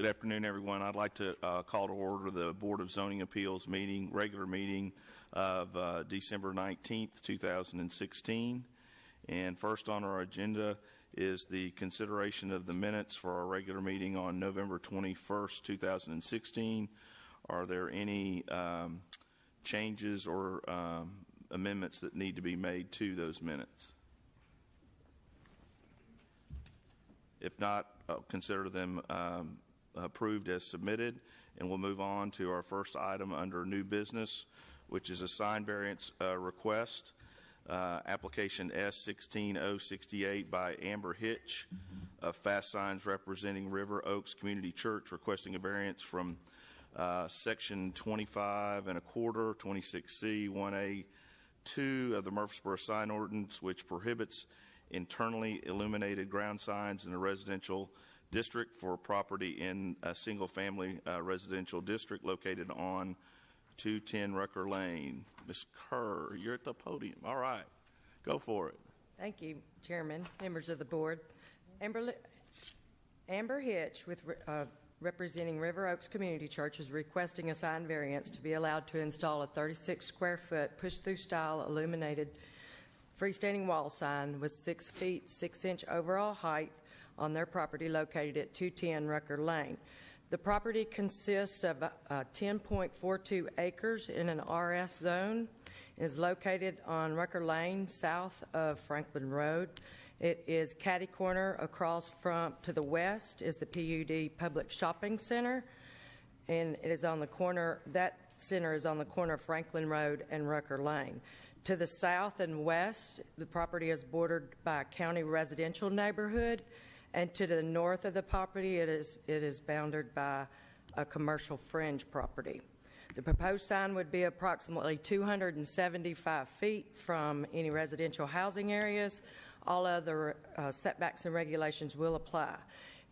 Good afternoon, everyone. I'd like to call to order the Board of Zoning Appeals meeting, regular meeting of December 19th, 2016. And first on our agenda is the consideration of the minutes for our regular meeting on November 21st, 2016. Are there any changes or amendments that need to be made to those minutes? If not, I'll consider them approved as submitted, and we'll move on to our first item under new business, which is a sign variance request, application S16068 by Amber Hitch of Fast Signs representing River Oaks Community Church, requesting a variance from section 25 and a quarter, 26C 1A2 of the Murfreesboro Sign Ordinance, which prohibits internally illuminated ground signs in a residential district for property in a single-family residential district located on 210 Rucker Lane. Ms. Kerr, you're at the podium. All right. Go for it. Thank you, Chairman, members of the board. Amber Hitch, representing River Oaks Community Church, is requesting a sign variance to be allowed to install a 36-square-foot push-through style illuminated freestanding wall sign with 6 feet 6 inch overall height on their property located at 210 Rucker Lane. The property consists of 10.42 acres in an RS zone. It is located on Rucker Lane, south of Franklin Road. It is catty corner across from, to the west is the PUD Public Shopping Center, and it is on the corner, that center is on the corner of Franklin Road and Rucker Lane. To the south and west, the property is bordered by a county residential neighborhood, and to the north of the property, it is bounded by a commercial fringe property. The proposed sign would be approximately 275 feet from any residential housing areas. All other setbacks and regulations will apply.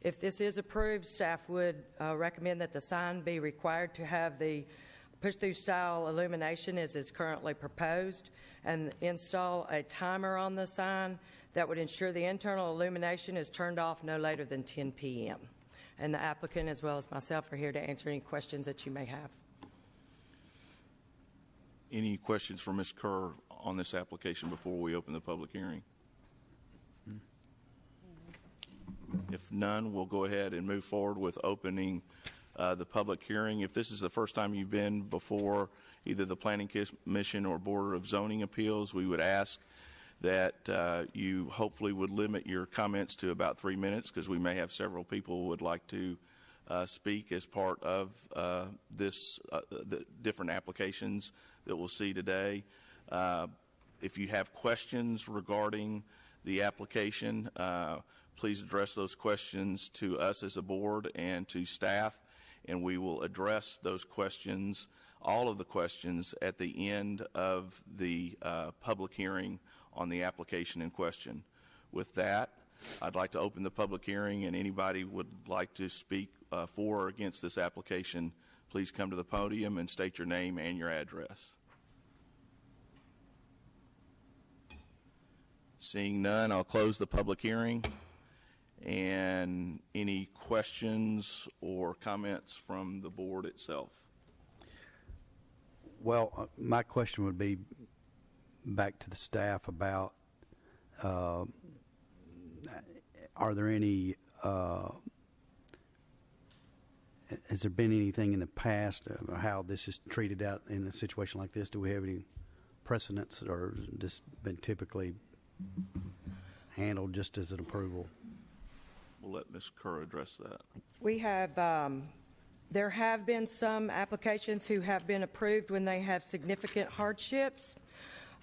If this is approved, staff would recommend that the sign be required to have the push-through style illumination as is currently proposed, and install a timer on the sign that would ensure the internal illumination is turned off no later than 10 p.m. And the applicant, as well as myself, are here to answer any questions that you may have. Any questions for Ms. Kerr on this application before we open the public hearing? If none, we'll go ahead and move forward with opening the public hearing. If this is the first time you've been before either the Planning Commission or Board of Zoning Appeals, we would ask that you hopefully would limit your comments to about 3 minutes, because we may have several people who would like to speak as part of the different applications that we'll see today. If you have questions regarding the application, please address those questions to us as a board and to staff, and we will address those questions, all of the questions, at the end of the public hearing on the application in question. With that, I'd like to open the public hearing, and anybody would like to speak for or against this application, please come to the podium and state your name and your address. Seeing none, I'll close the public hearing. And any questions or comments from the board itself? Well, my question would be back to the staff about are there any has there been anything in the past of how this is treated out in a situation like this? Do we have any precedents, or has this been typically handled just as an approval? We'll let Ms. Kerr address that. We have, there have been some applications who have been approved when they have significant hardships,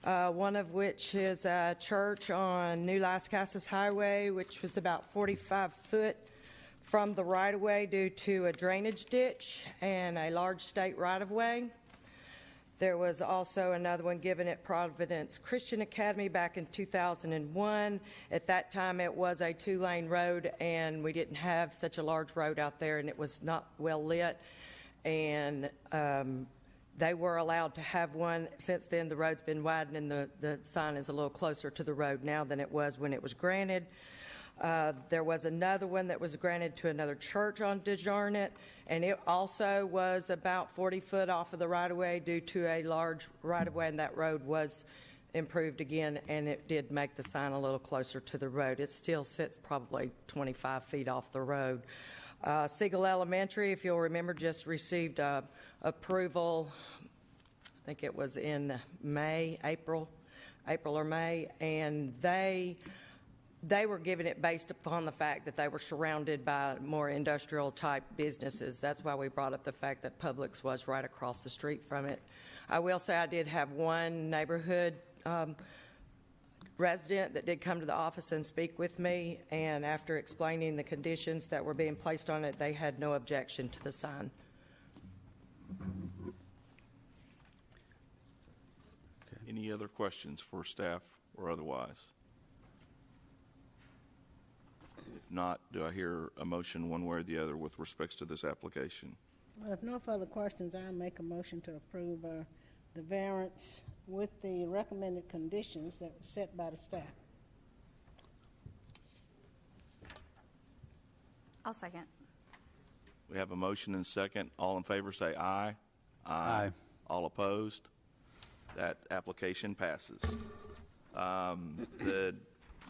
one of which is a church on New Las Casas Highway, which was about 45 foot from the right-of-way due to a drainage ditch and a large state right-of-way. There was also another one given at Providence Christian Academy back in 2001. At that time, it was a 2-lane road, and we didn't have such a large road out there, and it was not well lit. And they were allowed to have one. Since then, the road's been widened, and the sign is a little closer to the road now than it was when it was granted. There was another one that was granted to another church on DeJarnett, and it also was about 40 foot off of the right-of-way due to a large right-of-way, and that road was improved again, and it did make the sign a little closer to the road. It still sits probably 25 feet off the road. Siegel Elementary, if you'll remember, just received approval, I think it was in April or May, and they were given it based upon the fact that they were surrounded by more industrial-type businesses. That's why we brought up the fact that Publix was right across the street from it. I will say I did have one neighborhood resident that did come to the office and speak with me, and after explaining the conditions that were being placed on it, they had no objection to the sign. Any other questions for staff or otherwise? If not, do I hear a motion one way or the other with respects to this application? Well, if no further questions, I'll make a motion to approve the variance with the recommended conditions that were set by the staff. I'll second. We have a motion and second. All in favor say aye. Aye. All opposed? That application passes. The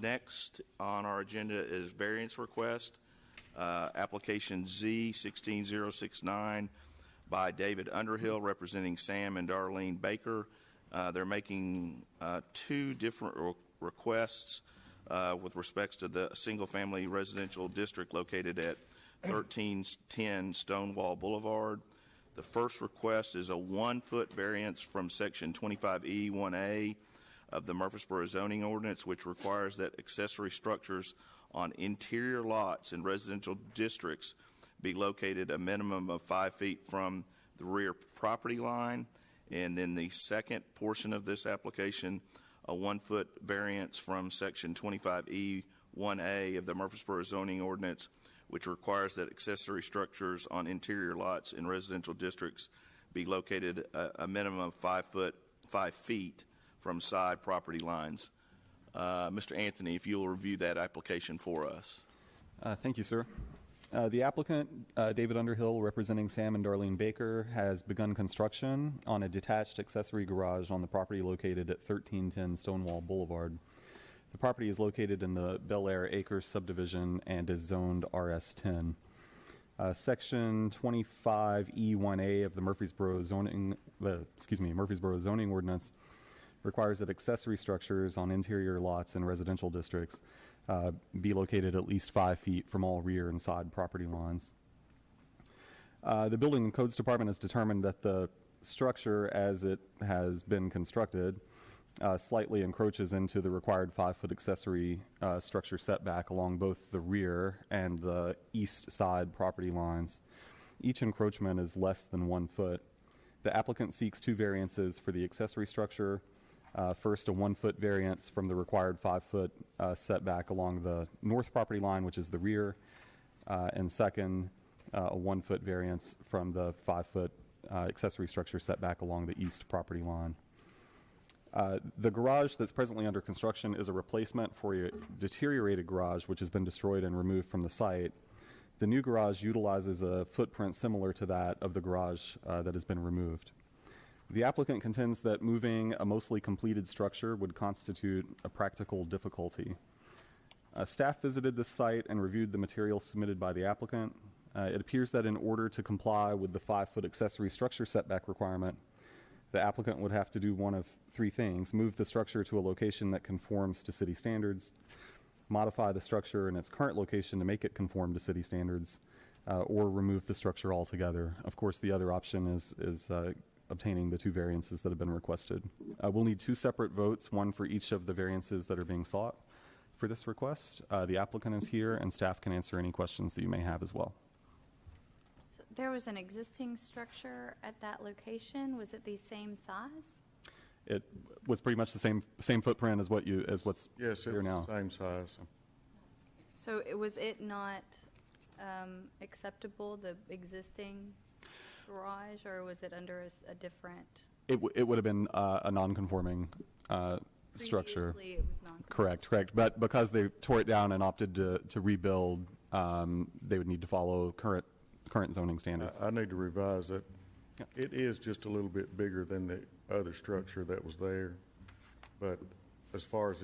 next on our agenda is variance request, application Z16069 by David Underhill representing Sam and Darlene Baker. They're making two different requests with respects to the single-family residential district located at 1310 Stonewall Boulevard. The first request is a 1-foot variance from Section 25E1A of the Murfreesboro zoning ordinance, which requires that accessory structures on interior lots in residential districts be located a minimum of 5 feet from the rear property line. And then the second portion of this application, a 1-foot variance from Section 25E1A of the Murfreesboro zoning ordinance, which requires that accessory structures on interior lots in residential districts be located a minimum of 5 feet from side property lines. Mr. Anthony, if you'll review that application for us. Thank you, sir. The applicant, David Underhill, representing Sam and Darlene Baker, has begun construction on a detached accessory garage on the property located at 1310 Stonewall Boulevard. The property is located in the Bel Air Acres subdivision and is zoned RS10. Section 25E1A of the Murfreesboro zoning ordinance requires that accessory structures on interior lots in residential districts be located at least 5 feet from all rear and side property lines. The Building and Codes Department has determined that the structure as it has been constructed slightly encroaches into the required 5-foot accessory structure setback along both the rear and the east side property lines. Each encroachment is less than 1 foot. The applicant seeks 2 variances for the accessory structure. First, a 1-foot variance from the required 5-foot setback along the north property line, which is the rear, and second, a 1-foot variance from the 5-foot accessory structure setback along the east property line. The garage that's presently under construction is a replacement for a deteriorated garage which has been destroyed and removed from the site. The new garage utilizes a footprint similar to that of the garage that has been removed. The applicant contends that moving a mostly completed structure would constitute a practical difficulty. Staff visited this site and reviewed the materials submitted by the applicant. It appears that in order to comply with the 5-foot accessory structure setback requirement, the applicant would have to do one of 3 things: move the structure to a location that conforms to city standards, modify the structure in its current location to make it conform to city standards, or remove the structure altogether. Of course, the other option is obtaining the 2 variances that have been requested. We'll need 2 separate votes, one for each of the variances that are being sought for this request. The applicant is here, and staff can answer any questions that you may have as well. So there was an existing structure at that location. Was it the same size? It was pretty much the same footprint as what's Yes, it here was now. the same size. So was it not acceptable, the existing garage, or was it under a different? It would have been a non-conforming structure. Previously, it was non-conforming. Correct. But because they tore it down and opted to rebuild, they would need to follow current zoning standards. I need to revise that. Yeah. It is just a little bit bigger than the other structure that was there. But as far as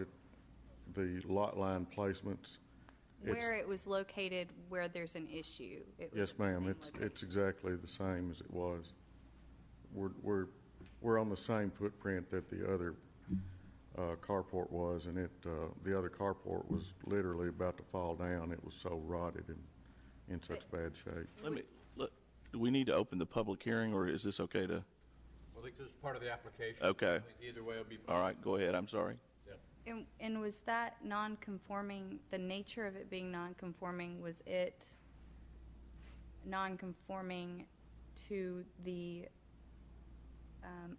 the lot line placements, Where it was located, where there's an issue. It was yes, the ma'am, same it's location. exactly the same as it was. We're on the same footprint that the other carport was, and the other carport was literally about to fall down. It was so rotted and in such bad shape. Do we need to open the public hearing, or is this okay to? Well, I think this is part of the application. Okay. I think either way will be fine. All right, go ahead. I'm sorry. And was that non-conforming, the nature of it being non-conforming, was it non-conforming to the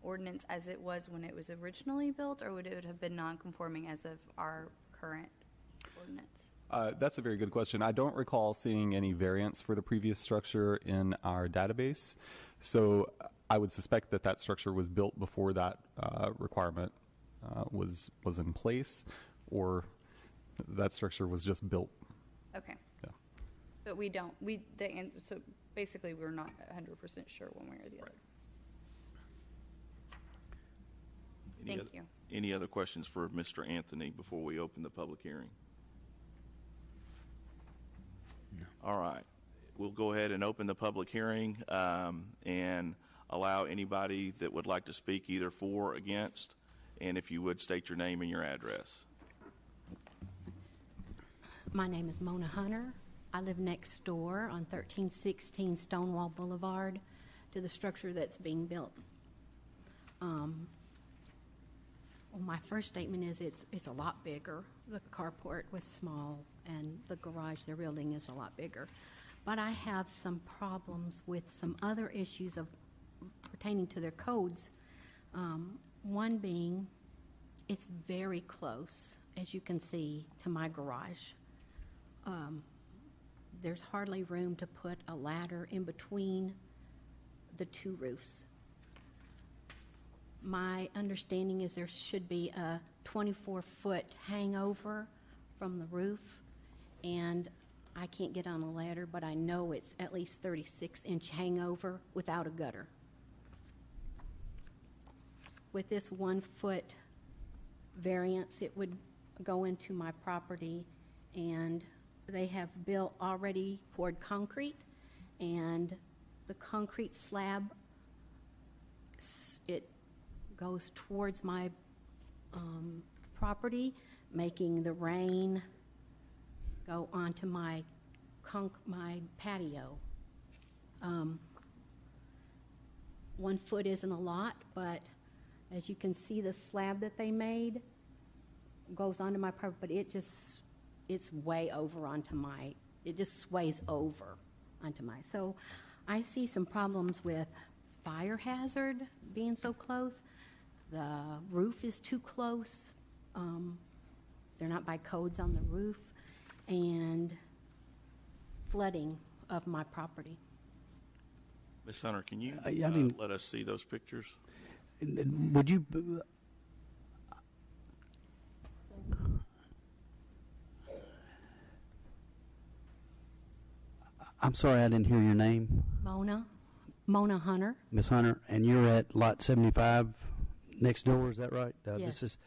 ordinance as it was when it was originally built, or would it have been non-conforming as of our current ordinance? That's a very good question. I don't recall seeing any variance for the previous structure in our database, so I would suspect that structure was built before that requirement was in place, or that structure was just built. Okay. Yeah. But so basically we're not 100% sure one way or the other. Thank you. Any other questions for Mr. Anthony before we open the public hearing? No. All right. We'll go ahead and open the public hearing and allow anybody that would like to speak either for or against, and if you would state your name and your address. My name is Mona Hunter. I live next door on 1316 Stonewall Boulevard to the structure that's being built. Well, my first statement is it's a lot bigger. The carport was small, and the garage they're building is a lot bigger. But I have some problems with some other issues pertaining to their codes. One being, it's very close, as you can see, to my garage. There's hardly room to put a ladder in between the two roofs. My understanding is there should be a 24-foot hangover from the roof, and I can't get on a ladder, but I know it's at least 36-inch hangover without a gutter. With this 1-foot variance, it would go into my property, and they have already poured concrete, and the concrete slab, it goes towards my property, making the rain go onto my patio. 1 foot isn't a lot, but as you can see, the slab that they made goes onto my property, but it's way over it just sways over onto so I see some problems with fire hazard being so close. The roof is too close. They're not by codes on the roof, and flooding of my property. Ms. Hunter, can you let us see those pictures? Would you? I'm sorry, I didn't hear your name. Mona Hunter. Ms. Hunter, and you're at lot 75 next door, is that right? Yes. This is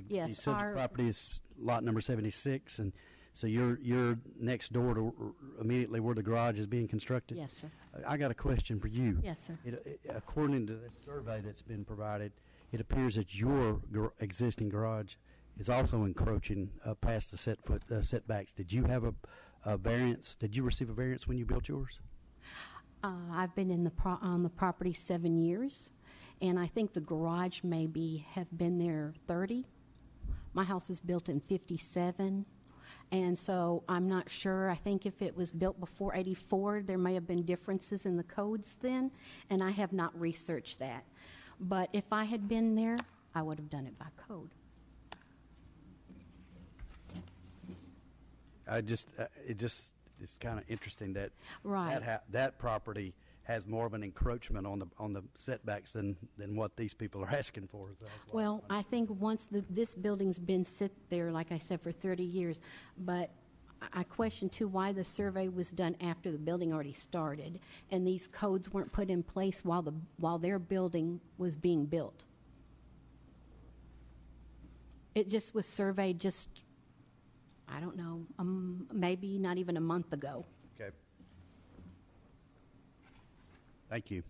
Yes, the subject property is lot number 76, and so you're next door to immediately where the garage is being constructed? Yes, sir. I got a question for you. Yes, sir. According to this survey that's been provided, it appears that your existing garage is also encroaching past the setbacks. Did you have a variance? Did you receive a variance when you built yours? I've been on the property 7 years, and I think the garage have been there 30. My house was built in 57, and so I'm not sure. I think if it was built before 84, there may have been differences in the codes then, and I have not researched that. But if I had been there, I would have done it by code. It's kind of interesting that Right. that property has more of an encroachment on the setbacks than what these people are asking for. So that's why- Well, I think once this building's been sit there, like I said, for 30 years, but I question too why the survey was done after the building already started, and these codes weren't put in place while their building was being built. It just was surveyed I don't know, maybe not even a month ago. Okay. Thank you.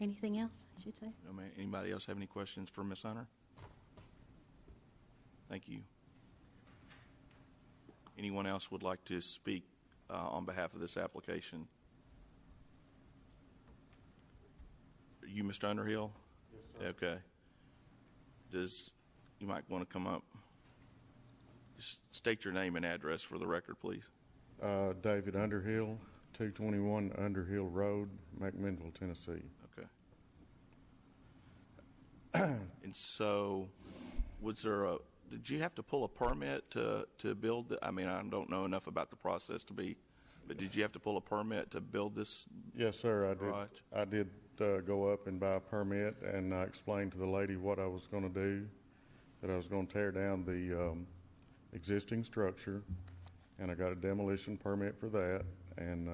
Anything else, I should say? No, ma'am. Anybody else have any questions for Ms. Hunter? Thank you. Anyone else would like to speak on behalf of this application? Are you Mr. Underhill? Yes, sir. Okay. You might want to come up. Just state your name and address for the record, please. David Underhill, 221 Underhill Road, McMinnville, Tennessee. Okay. And so, did you have to pull a permit to build I mean, I don't know enough about the process but did you have to pull a permit to build this? Yes, sir, I did. garage? I did go up and buy a permit, and I explained to the lady what I was going to do, that I was going to tear down the existing structure, and I got a demolition permit for that, and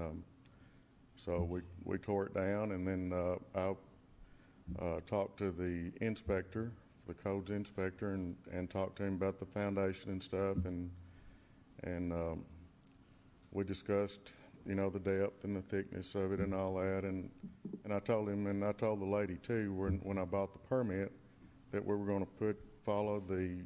so we tore it down, and then I talked to the inspector, the codes inspector, and talked to him about the foundation and stuff, and we discussed, the depth and the thickness of it and all that, and I told him, and I told the lady too, when I bought the permit, that we were going to follow the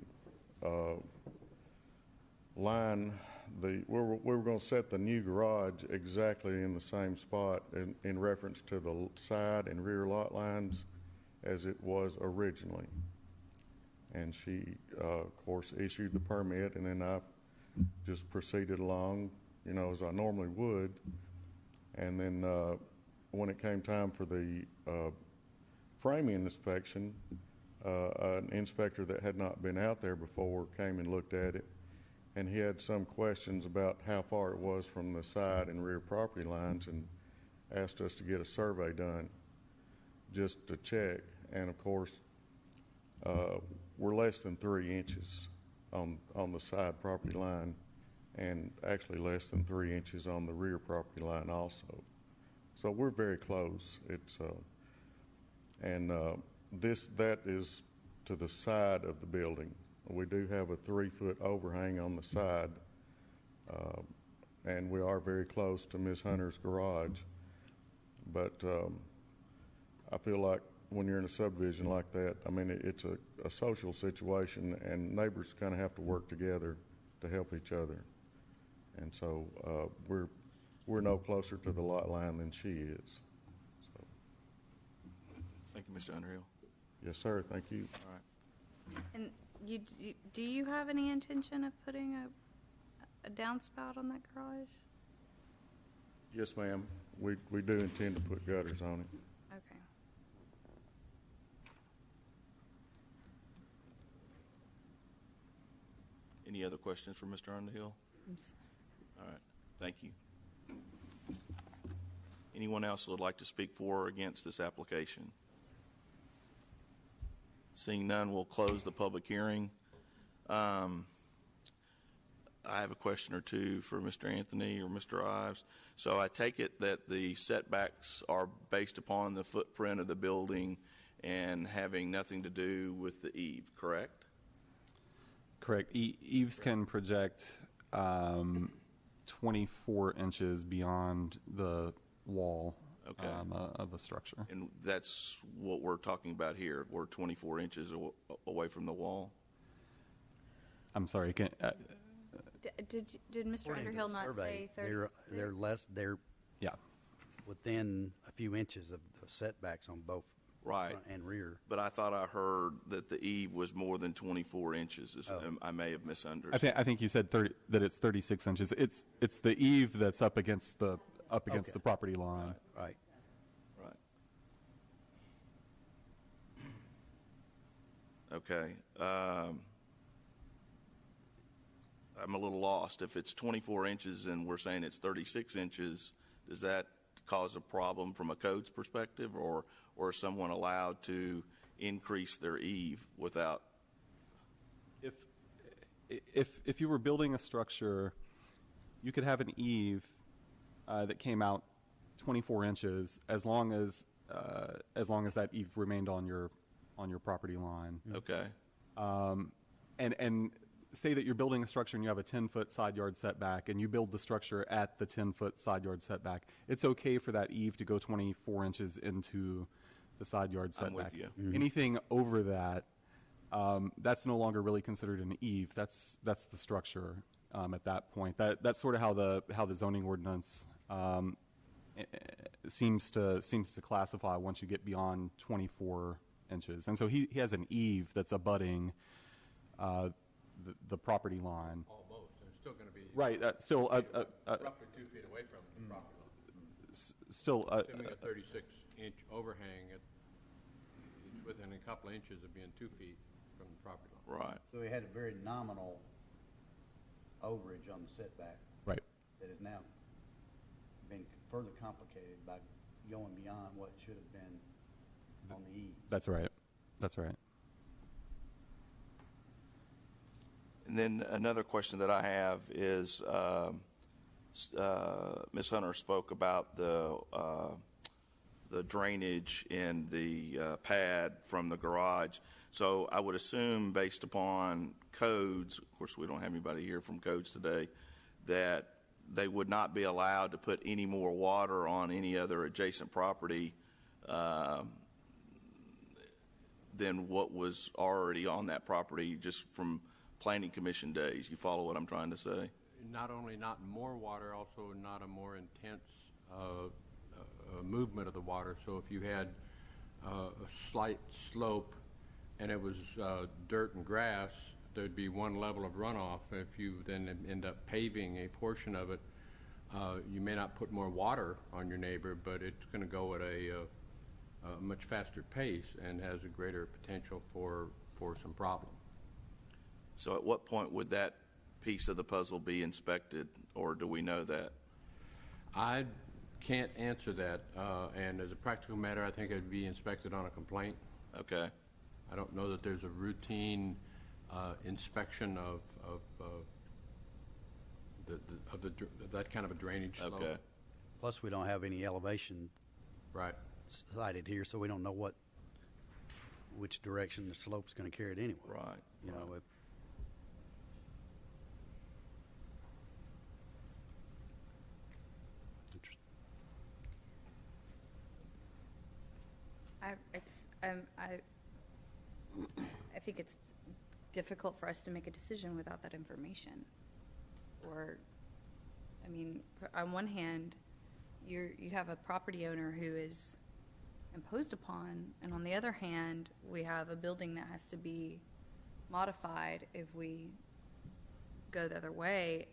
line. We were going to set the new garage exactly in the same spot in reference to the side and rear lot lines as it was originally. And she, of course, issued the permit, and then I just proceeded along, as I normally would. And then when it came time for the framing inspection, an inspector that had not been out there before came and looked at it, and he had some questions about how far it was from the side and rear property lines, and asked us to get a survey done just to check. And of course, we're less than 3 inches on the side property line, and actually less than 3 inches on the rear property line also. So we're very close. That is to the side of the building. We do have a 3-foot overhang on the side, and we are very close to Ms. Hunter's garage. But I feel like when you're in a subdivision like that, I mean, it's a social situation, and neighbors kind of have to work together to help each other. And so we're no closer to the lot line than she is. So. Thank you, Mr. Underhill. Yes, sir. Thank you. All right. And do you have any intention of putting a downspout on that garage? Yes, ma'am. We do intend to put gutters on it. Okay. Any other questions for Mr. Underhill? All right. Thank you. Anyone else who would like to speak for or against this application? Seeing none, we'll close the public hearing. I have a question or two for Mr. Anthony or Mr. Ives. So I take it that the setbacks are based upon the footprint of the building and having nothing to do with the eave, correct? Correct. Eaves can project 24 inches beyond the wall of a structure. And that's what we're talking about here. We're 24 inches away from the wall. I'm sorry. Did Mr. Underhill not say 36? They're Yeah. within a few inches of the setbacks on both Right. front and rear. But I thought I heard that the eave was more than 24 inches. I may have misunderstood. I think you said that it's 36 inches. It's the eave that's up against the property line. Right. Right. Okay. I'm a little lost. If it's 24 inches and we're saying it's 36 inches, does that cause a problem from a codes perspective, or is someone allowed to increase their eave without? If you were building a structure, you could have an eave that came out 24 inches as long as that eave remained on your property line. Okay. And say that you're building a structure and you have a 10-foot side yard setback, and you build the structure at the 10-foot side yard setback. It's okay for that eave to go 24 inches into the side yard setback. I'm with you. Anything over that, that's no longer really considered an eave. That's the structure at that point. That's sort of how the zoning ordinance seems to classify once you get beyond 24 inches. And so he has an eave that's abutting the property line. Almost. There's still going to be. Right. Still roughly 2 feet away from the property line. still Assuming a 36-inch overhang, it's within a couple of inches of being 2 feet from the property line. Right. So we had a very nominal overage on the setback right. that has now been further complicated by going beyond what should have been on the eave. That's right. That's right. And then another question that I have is, Ms. Hunter spoke about the drainage in the pad from the garage. So I would assume, based upon codes, of course we don't have anybody here from codes today, that they would not be allowed to put any more water on any other adjacent property than what was already on that property just from planning commission days. You follow what I'm trying to say? Not only not more water, also not a more intense movement of the water. So if you had a slight slope and it was dirt and grass, there'd be one level of runoff. If you then end up paving a portion of it, you may not put more water on your neighbor, but it's going to go at a much faster pace and has a greater potential for some problem. So at what point would that piece of the puzzle be inspected, or do we know that? I can't answer that, and as a practical matter, I think it'd be inspected on a complaint. Okay. I don't know that there's a routine inspection of that kind of a drainage slope. Okay. Plus, we don't have any elevation Right. cited here, so we don't know which direction the slope's going to carry it anyway. Right. You know, I think it's difficult for us to make a decision without that information. Or, I mean, on one hand, you have a property owner who is imposed upon, and on the other hand, we have a building that has to be modified if we go the other way.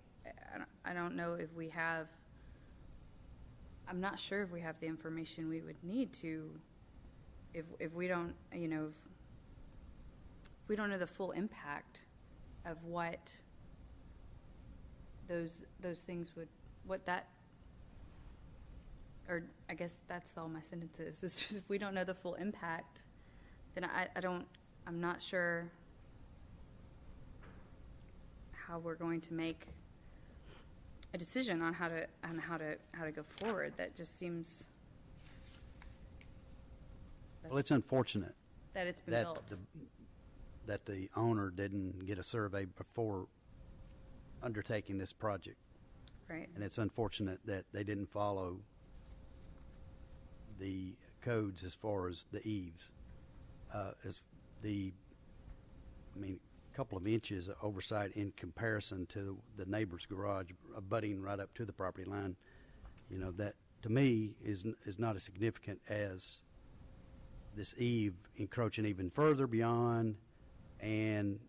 I don't know if we have, I'm not sure if we have the information we would need to, if we don't, you know, if we don't know the full impact of what those things would, what that, or I guess that's all my sentence is. It's just if we don't know the full impact, then I'm not sure how we're going to make a decision on how to go forward. That just seems. well, it's unfortunate that it's been that built. that the owner didn't get a survey before undertaking this project. Right. And it's unfortunate that they didn't follow the codes as far as the eaves. A couple of inches of oversight in comparison to the neighbor's garage abutting right up to the property line, you know, that to me is not as significant as this eave encroaching even further beyond and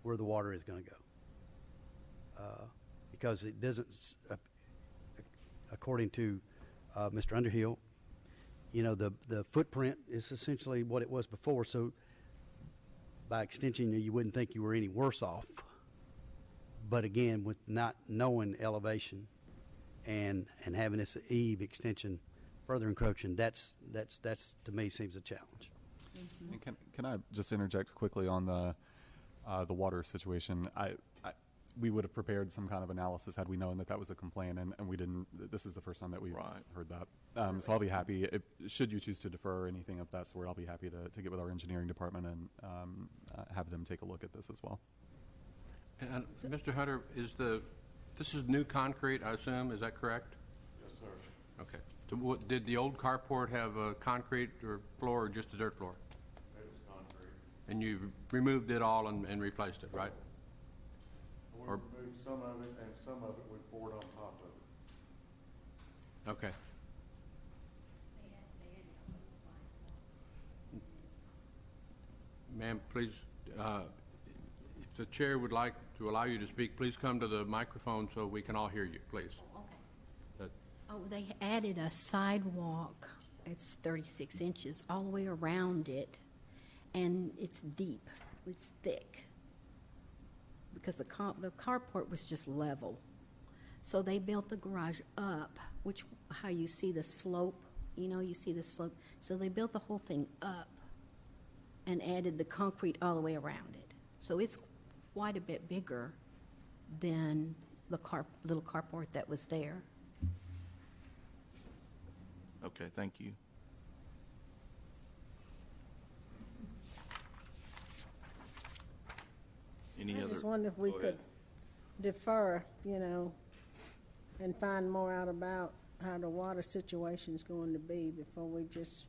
where the water is going to go. Because it doesn't, according to Mr. Underhill, you know, the footprint is essentially what it was before, so by extension, you wouldn't think you were any worse off. But again, with not knowing elevation and having this eve extension further encroaching, that's to me seems a challenge. And can I just interject quickly on the water situation? We would have prepared some kind of analysis had we known that was a complaint, and we didn't. This is the first time that we've heard that. So I'll be happy, should you choose to defer anything of that sort, I'll be happy to get with our engineering department and have them take a look at this as well. And Mr. Hunter, this is new concrete, I assume, is that correct? Yes, sir. Okay. Did the old carport have a concrete or floor or just a dirt floor? It was concrete. And you removed it all and replaced it, right? We removed some of it, and some of it we poured on top of it. Okay. Ma'am, please, if the chair would like to allow you to speak, please come to the microphone so we can all hear you, please. Oh, they added a sidewalk. It's 36 inches all the way around it, and it's deep. It's thick because the carport was just level. So they built the garage up, which how you see the slope. You see the slope. So they built the whole thing up and added the concrete all the way around it. So it's quite a bit bigger than the little carport that was there. Okay, thank you. Any I other? just wonder if we Go could ahead. defer, and find more out about how the water situation's going to be before we just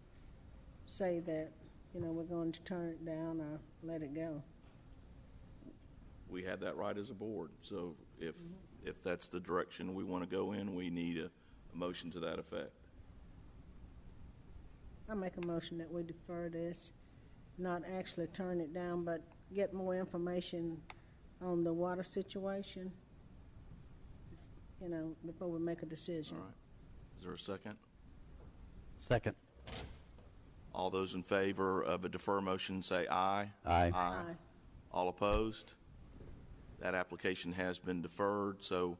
say that, we're going to turn it down or let it go. We have that right as a board, so if that's the direction we want to go in, we need a motion to that effect. I make a motion that we defer this, not actually turn it down, but get more information on the water situation, before we make a decision. All right. Is there a second? Second. All those in favor of a defer motion say aye. Aye. Aye. All opposed? That application has been deferred. So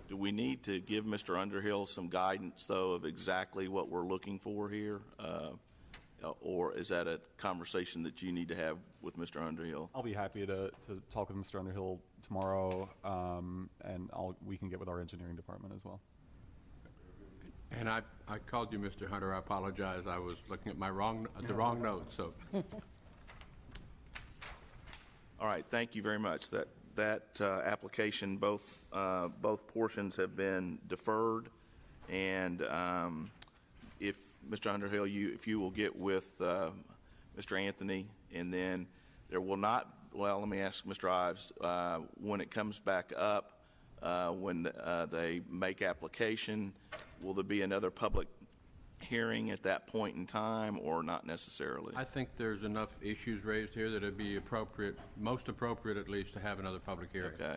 do we need to give Mr. Underhill some guidance, though, of exactly what we're looking for here? Or is that a conversation that you need to have with Mr. Underhill? I'll be happy to talk with Mr. Underhill tomorrow, and we can get with our engineering department as well. And I called you Mr. Hunter. I apologize. I was looking at the wrong note, so. All right, thank you very much. That application, both portions have been deferred, and if Mr. Underhill, if you will get with Mr. Anthony, and then there will not. Well, let me ask Mr. Ives when it comes back up, when they make application, will there be another public hearing at that point in time, or not necessarily? I think there's enough issues raised here that it'd be appropriate, most appropriate at least, to have another public hearing. Okay.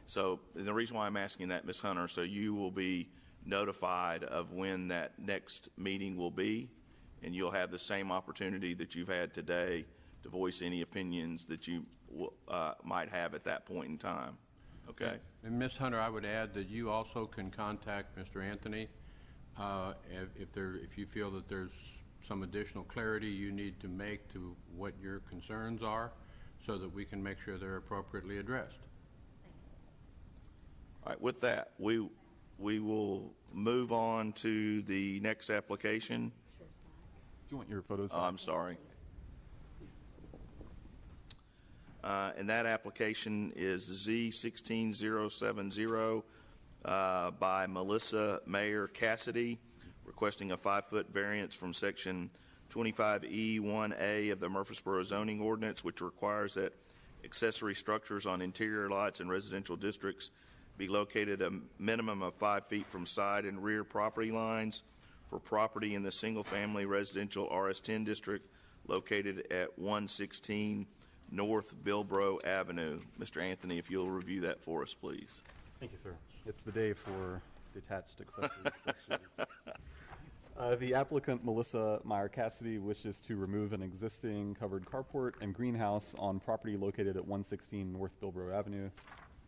So the reason why I'm asking that, Ms. Hunter, so you will be notified of when that next meeting will be, and you'll have the same opportunity that you've had today to voice any opinions that you might have at that point in time. Okay? And Ms. Hunter, I would add that you also can contact Mr. Anthony if you feel that there's some additional clarity you need to make to what your concerns are, so that we can make sure they're appropriately addressed. All right. With that, we will move on to the next application. Do you want your photos? Oh, I'm sorry. And that application is Z16070 by Melissa Mayer Cassidy, requesting a 5-foot variance from Section 25E1A of the Murfreesboro zoning ordinance, which requires that accessory structures on interior lots in residential districts be located a minimum of 5 feet from side and rear property lines for property in the single-family residential RS10 district located at 116 North Bilbro Avenue. Mr. Anthony, if you'll review that for us, please. Thank you, sir. It's the day for detached accessory structures. The applicant, Melissa Meyer Cassidy, wishes to remove an existing covered carport and greenhouse on property located at 116 North Bilbro Avenue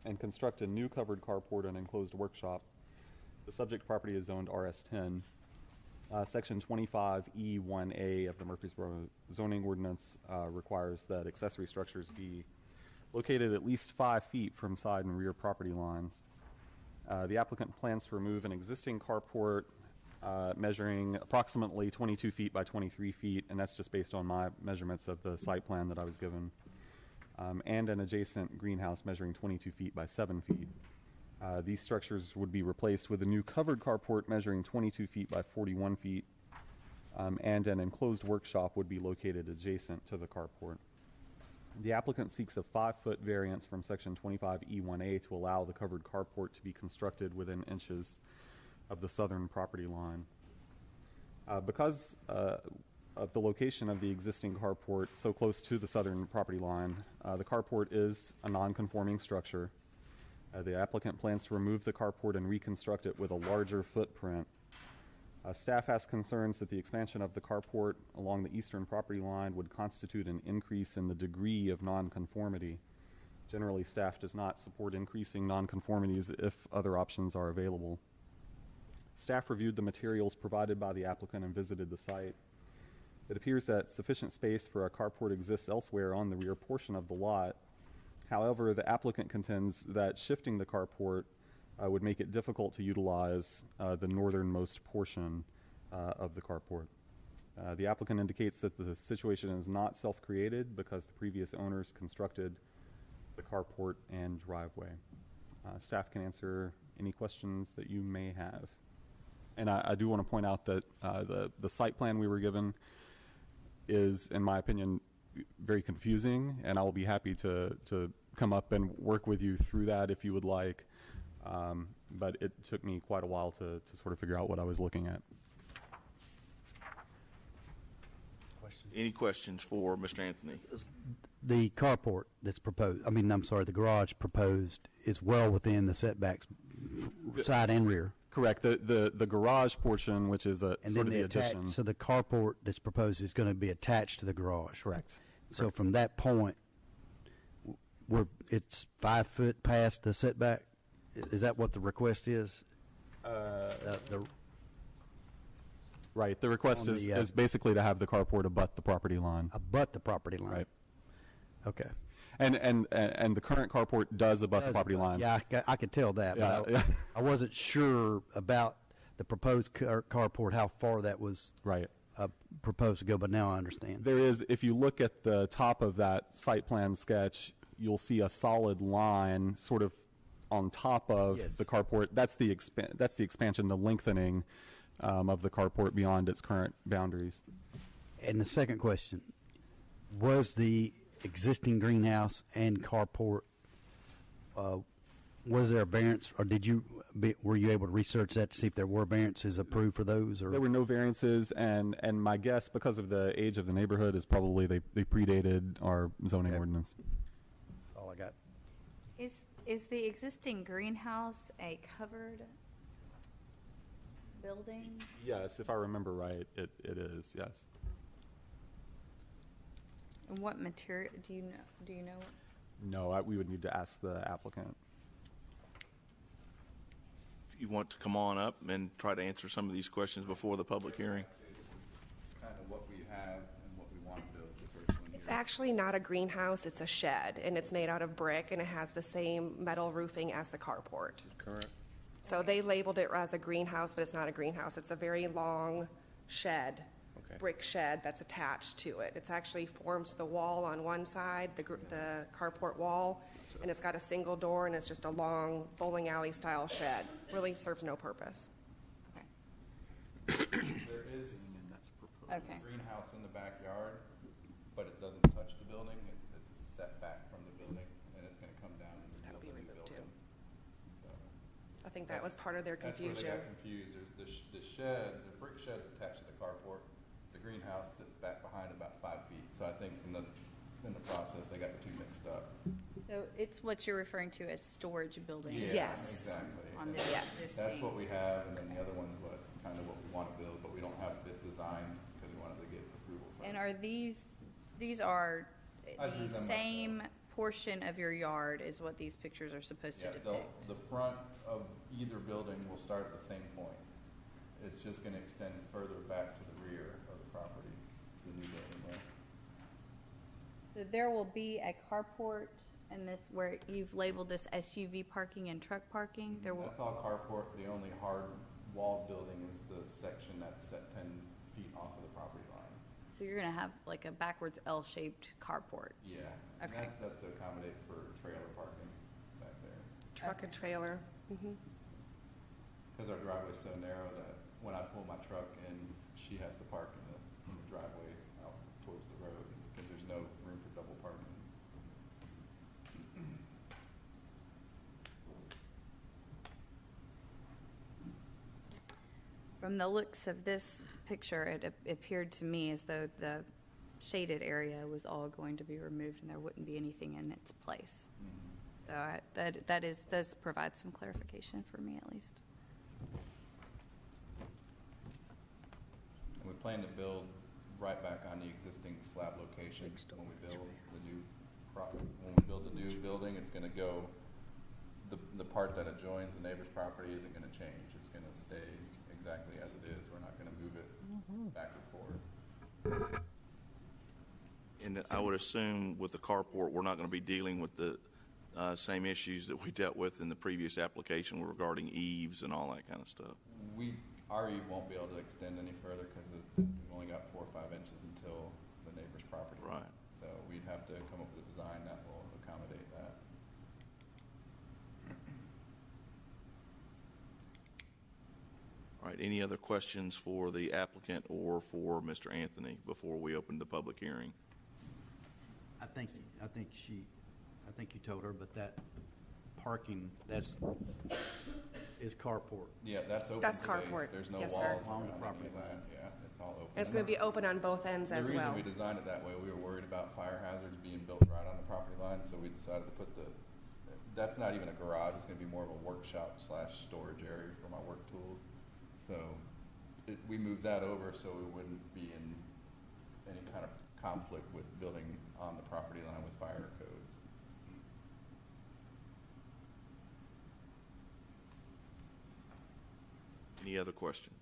and construct a new covered carport and enclosed workshop. The subject property is zoned RS10. Section 25E1A of the Murfreesboro zoning ordinance requires that accessory structures be located at least 5 feet from side and rear property lines. The applicant plans to remove an existing carport measuring approximately 22 feet by 23 feet, and that's just based on my measurements of the site plan that I was given, and an adjacent greenhouse measuring 22 feet by 7 feet. These structures would be replaced with a new covered carport measuring 22 feet by 41 feet, and an enclosed workshop would be located adjacent to the carport. The applicant seeks a 5-foot variance from Section 25E1A to allow the covered carport to be constructed within inches of the southern property line. Because of the location of the existing carport so close to the southern property line, the carport is a non-conforming structure. The applicant plans to remove the carport and reconstruct it with a larger footprint. Staff has concerns that the expansion of the carport along the eastern property line would constitute an increase in the degree of nonconformity. Generally, staff does not support increasing nonconformities if other options are available. Staff reviewed the materials provided by the applicant and visited the site. It appears that sufficient space for a carport exists elsewhere on the rear portion of the lot. However, the applicant contends that shifting the carport would make it difficult to utilize the northernmost portion of the carport. The applicant indicates that the situation is not self-created because the previous owners constructed the carport and driveway. Staff can answer any questions that you may have. And I do want to point out that the site plan we were given is, in my opinion, very confusing, and I will be happy to come up and work with you through that if you would like. But it took me quite a while to sort of figure out what I was looking at. Any questions for Mr. Anthony? The carport that's proposed, the garage proposed is well within the setbacks, side and rear. Correct. The garage portion, which is sort of the addition. So the carport that's proposed is going to be attached to the garage. Correct. So Correct. from that point, it's 5 foot past the setback. Is that what the request is? Right. The request is basically to have the carport abut the property line. Abut the property line. Right. Okay. And the current carport does abut the property line. Yeah, I could tell that. Yeah, but yeah. I wasn't sure about the proposed carport, how far that was Right. proposed to go, but now I understand. There is, if you look at the top of that site plan sketch, you'll see a solid line sort of on top of Yes. the carport. That's the expansion, the lengthening of the carport beyond its current boundaries. And the second question, was the existing greenhouse and carport, was there a variance, or were you able to research that to see if there were variances approved for those? Or? There were no variances, and my guess, because of the age of the neighborhood, is probably they predated our zoning ordinance. That's all I got. Is the existing greenhouse a covered building? Yes, if I remember right, it is, yes. And what material, do you know? No, we would need to ask the applicant. If you want to come on up and try to answer some of these questions before the public hearing. This is kind of what we have and what we want to build, the first one here. It's actually not a greenhouse, it's a shed, and it's made out of brick, and it has the same metal roofing as the carport. Correct. So they labeled it as a greenhouse, but it's not a greenhouse. It's a very long shed, brick shed that's attached to it. It's actually forms the wall on one side, the carport wall, and it's got a single door, and it's just a long bowling alley style shed. Really serves no purpose. There is Okay. a greenhouse in the backyard, but it doesn't touch the building. It's set back from the building, and it's going to come down and That'll be build a new removed, building. So I think that was part of their that's where confusion. they got confused. There's the shed, the brick shed is attached to the carport. The greenhouse sits back behind about 5 feet. So I think in the process, they got the two mixed up. So it's what you're referring to as storage building? Yes. Exactly. On the Yes. That's what we have, and then the other one's kind of what we want to build, but we don't have it designed because we wanted to get approval from. And are these are I drew the them same portion of your yard is what these pictures are supposed to Yeah, depict. the front of either building will start at the same point. It's just gonna extend further back to the rear of the property, the new building will. So there will be a carport and this, where you've labeled this SUV parking and truck parking, there will, That's all carport. The only hard wall building is the section that's set 10 feet off of the property line. so you're gonna have like a backwards L-shaped carport. Yeah. And Okay. that's to accommodate for trailer parking back there. Truck and trailer. Mhm. Because our driveway's so narrow that when I pull my truck in, she has to park in the driveway out towards the road because there's no room for double parking. From the looks of this picture, it appeared to me as though the shaded area was all going to be removed and there wouldn't be anything in its place. So that does provide some clarification for me at least. And we plan to build right back on the existing slab location when we build the new building. It's going to go, the part that adjoins the neighbor's property isn't going to change. It's going to stay exactly as it is. We're not going to move it back or forward. And I would assume with the carport, we're not going to be dealing with the same issues that we dealt with in the previous application regarding eaves and all that kind of stuff. Our eve won't be able to extend any further because we've only got 4 or 5 inches until the neighbor's property. Right. So we'd have to come up with a design that will accommodate that. All right, any other questions for the applicant or for Mr. Anthony before we open the public hearing? I think you told her, but that parking, is carport. Yeah, that's open That's space. carport. There's no Yes, walls sir. Along the around property any of that. Yeah, it's all open. And it's going to be open on both ends as The well. reason we designed it that way, we were worried about fire hazards being built right on the property line, so we decided to put that's not even a garage, it's gonna be more of a workshop / storage area for my work tools. So we moved that over so we wouldn't be in any kind of conflict with building on the property line with fire codes. Any other questions?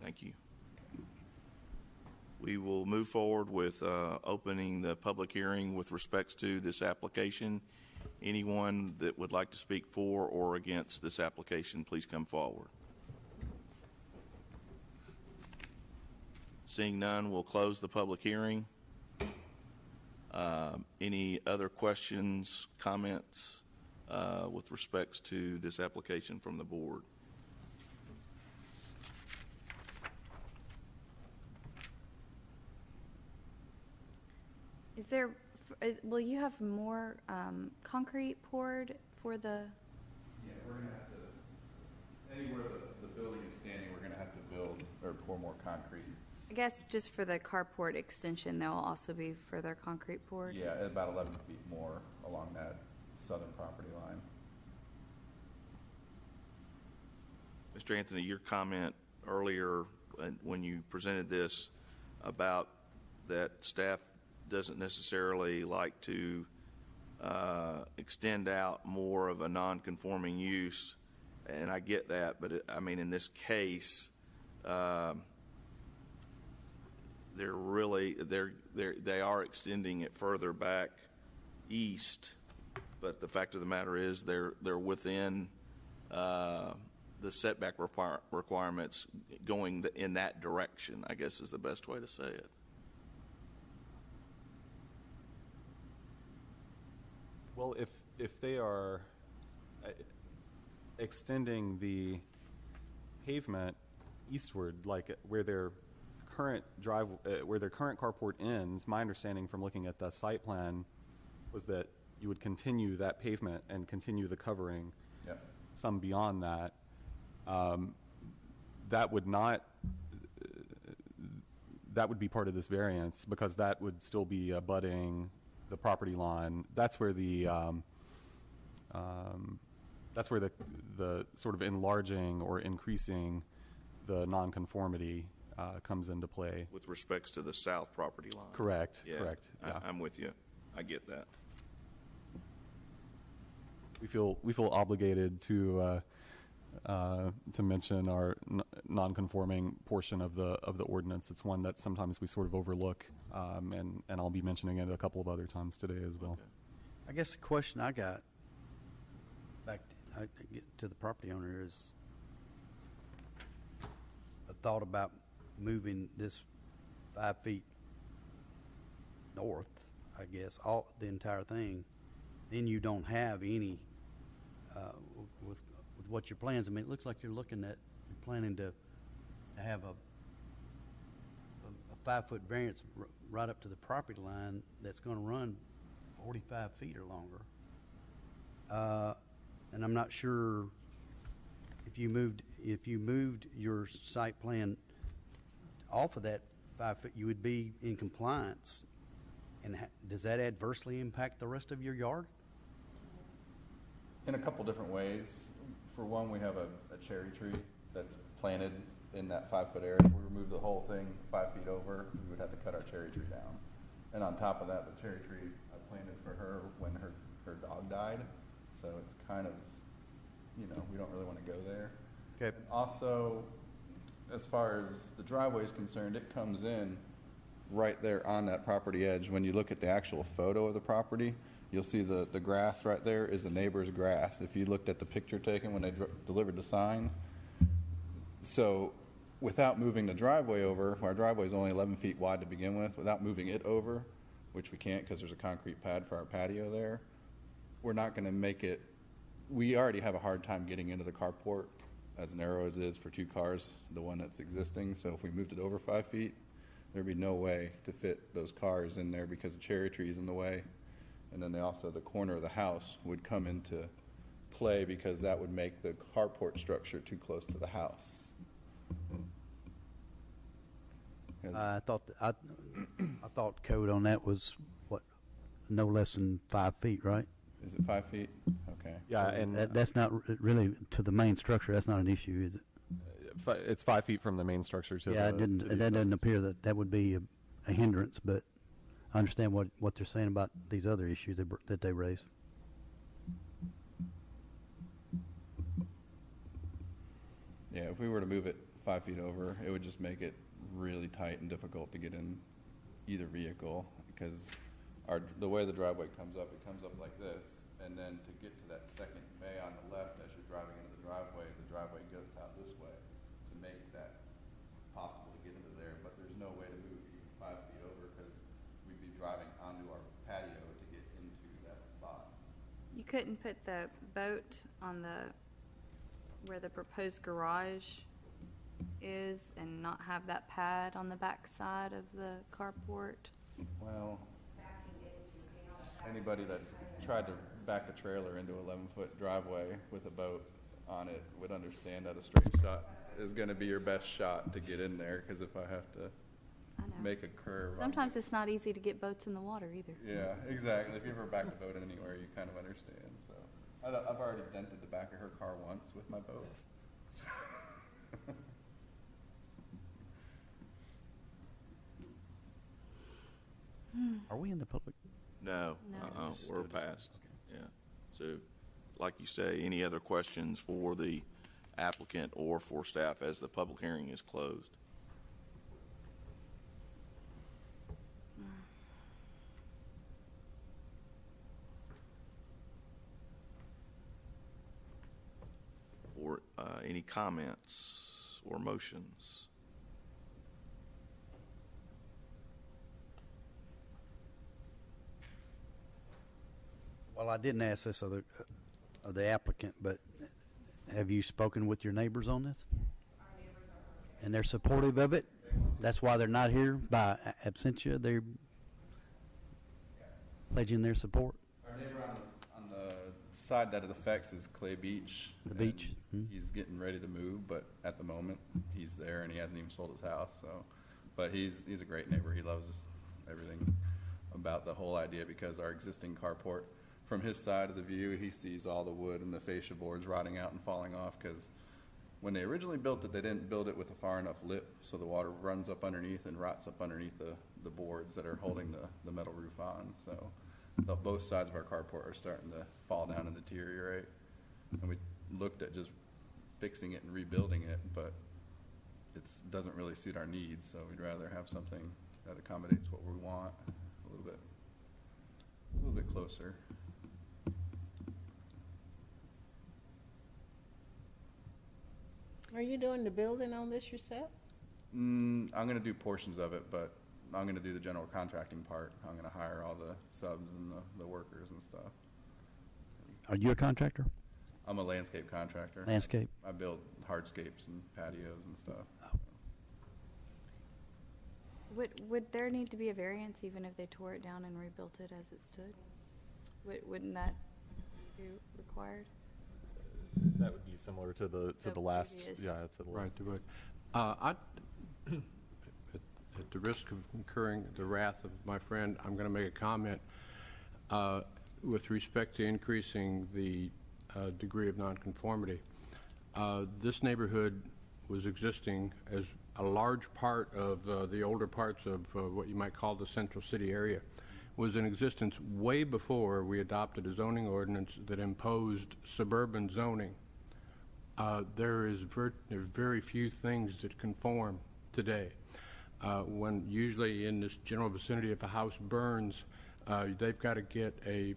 Thank you. We will move forward with opening the public hearing with respects to this application. Anyone that would like to speak for or against this application, please come forward. Seeing none, we'll close the public hearing. Any other questions, comments with respects to this application from the board? Will you have more concrete poured for the, Yeah, we're gonna have to, anywhere the building is standing, we're gonna have to build or pour more concrete. I guess just for the carport extension, there will also be further concrete poured? Yeah, about 11 feet more along that southern property line. Mr. Anthony, your comment earlier when you presented this about that staff doesn't necessarily like to extend out more of a non-conforming use, and I get that, but I mean, in this case, they are extending it further back east, but the fact of the matter is they're within the setback requirements going in that direction, I guess is the best way to say it. Well, if they are extending the pavement eastward, like where their current where their current carport ends, my understanding from looking at the site plan was that you would continue that pavement and continue the covering some beyond that. That would not. That would be part of this variance because that would still be abutting the property line. That's where the sort of enlarging or increasing the nonconformity comes into play. With respects to the south property line. Correct, Yeah, correct. Yeah. I'm with you. I get that. We feel obligated to mention our non-conforming portion of the ordinance. It's one that sometimes we sort of overlook, and I'll be mentioning it a couple of other times today as well. Okay. I guess the question I got back to the property owner is a thought about moving this 5 feet north, I guess, the entire thing. Then you don't have any with what your plans. I mean, it looks like you're planning to have a 5-foot variance right up to the property line that's going to run 45 feet or longer. And I'm not sure if you moved your site plan off of that 5 foot, you would be in compliance. And does that adversely impact the rest of your yard? In a couple different ways. For one, we have a cherry tree that's planted in that 5-foot area. If we remove the whole thing 5 feet over, we would have to cut our cherry tree down. And on top of that, the cherry tree I planted for her when her dog died. So it's kind of, we don't really want to go there. Okay. And also, as far as the driveway is concerned, it comes in right there on that property edge. When you look at the actual photo of the property, you'll see the grass right there is the neighbor's grass. If you looked at the picture taken when they delivered the sign. So without moving the driveway over, our driveway is only 11 feet wide to begin with, without moving it over, which we can't because there's a concrete pad for our patio there, we're not going to make it, we already have a hard time getting into the carport as narrow as it is for 2 cars, the one that's existing. So if we moved it over 5 feet, there'd be no way to fit those cars in there because the cherry tree is in the way. And then the corner of the house would come into play because that would make the carport structure too close to the house. I thought code on that was no less than 5 feet, right? Is it 5 feet? Okay. Yeah, and That's not really to the main structure. That's not an issue, is it? it's 5 feet from the main structure to Yeah, the. that doesn't appear that would be a hindrance, but I understand what they're saying about these other issues that they raised. Yeah, if we were to move it 5 feet over, it would just make it really tight and difficult to get in either vehicle because the way the driveway comes up, it comes up like this, and then to get to that second bay on the left as you're driving into the driveway goes out this way to make that possible to get into there, but there's no way to move even 5 feet over because we'd be driving onto our patio to get into that spot. You couldn't put the boat on where the proposed garage is and not have that pad on the back side of the carport? Well, anybody that's tried to back a trailer into an 11-foot driveway with a boat on it would understand that a straight shot is going to be your best shot to get in there because if I have to I know. make a curve. Sometimes it's not easy to get boats in the water either. Yeah, exactly. If you ever backed a boat in anywhere, you kind of understand. So I've already dented the back of her car once with my boat. So Are we in the public? No, No. we're past. Yeah. So, like you say, any other questions for the applicant or for staff as the public hearing is closed? Or any comments or motions? Well, I didn't ask this of the applicant, but have you spoken with your neighbors on this? And they're supportive of it? That's why they're not here by absentia? They're pledging their support? our neighbor on the side that it affects is Clay Beach. The beach? And he's getting ready to move, but at the moment he's there and he hasn't even sold his house. So, but he's a great neighbor. He loves everything about the whole idea because our existing carport, from his side of the view, he sees all the wood and the fascia boards rotting out and falling off because when they originally built it, they didn't build it with a far enough lip, so the water runs up underneath and rots up underneath the boards that are holding the metal roof on. So both sides of our carport are starting to fall down and deteriorate. And we looked at just fixing it and rebuilding it, but it doesn't really suit our needs, so we'd rather have something that accommodates what we want a little bit closer. Are you doing the building on this yourself? I'm going to do portions of it, but I'm going to do the general contracting part. I'm going to hire all the subs and the workers and stuff. Are you a contractor? I'm a landscape contractor. Landscape? I build hardscapes and patios and stuff. Would there need to be a variance even if they tore it down and rebuilt it as it stood? Wouldn't that be required? That would be similar to the last, previous. yeah, to the Right, last. they would. At the risk of incurring the wrath of my friend, I'm going to make a comment with respect to increasing the degree of nonconformity. This neighborhood was existing as a large part of the older parts of what you might call the central city area, was in existence way before we adopted a zoning ordinance that imposed suburban zoning. There are very few things that conform today. When usually in this general vicinity, if a house burns, they've got to get a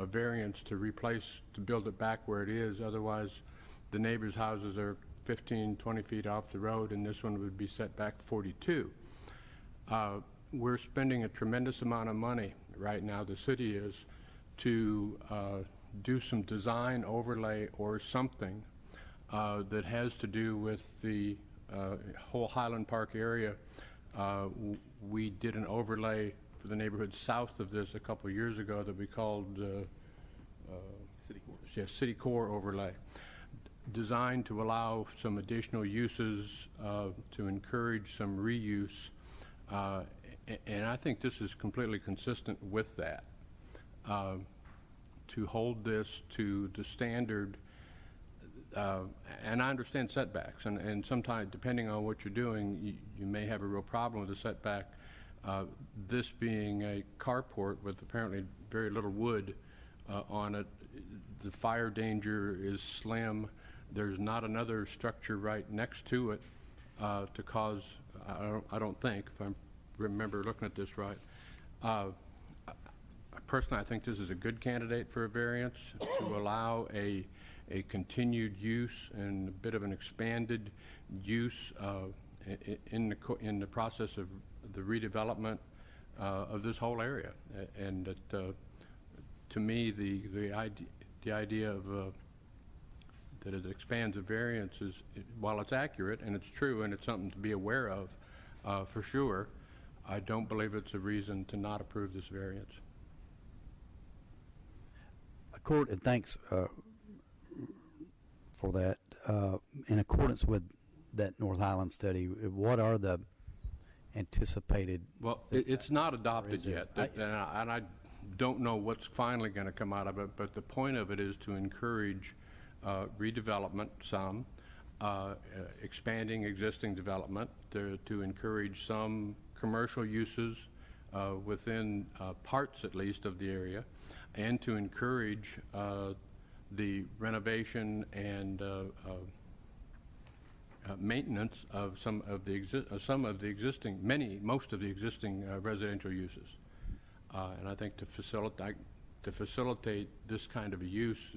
variance to build it back where it is. Otherwise, the neighbors' houses are 15, 20 feet off the road, and this one would be set back 42. We're spending a tremendous amount of money right now, the city is, to do some design overlay or something that has to do with the whole Highland Park area. We did an overlay for the neighborhood south of this a couple of years ago that we called City Core. Yeah, City Core overlay, designed to allow some additional uses to encourage some reuse. And I think this is completely consistent with that, to hold this to the standard. And I understand setbacks, and sometimes, depending on what you're doing, you may have a real problem with the setback. This being a carport with apparently very little wood on it, the fire danger is slim. There's not another structure right next to it to cause, I don't think, if I remember looking at this right. Personally, I think this is a good candidate for a variance to allow a continued use and a bit of an expanded use in the process of the redevelopment of this whole area. And that, to me, the idea of that it expands a variance is, while it's accurate and it's true and it's something to be aware of, for sure, I don't believe it's a reason to not approve this variance. And thanks for that. In accordance with that North Highland study, what are the anticipated? Well, it's not adopted yet, and I don't know what's finally going to come out of it, but the point of it is to encourage redevelopment some, expanding existing development, to encourage some commercial uses within parts, at least, of the area, and to encourage the renovation and maintenance of most of the existing residential uses. And I think to facilitate this kind of a use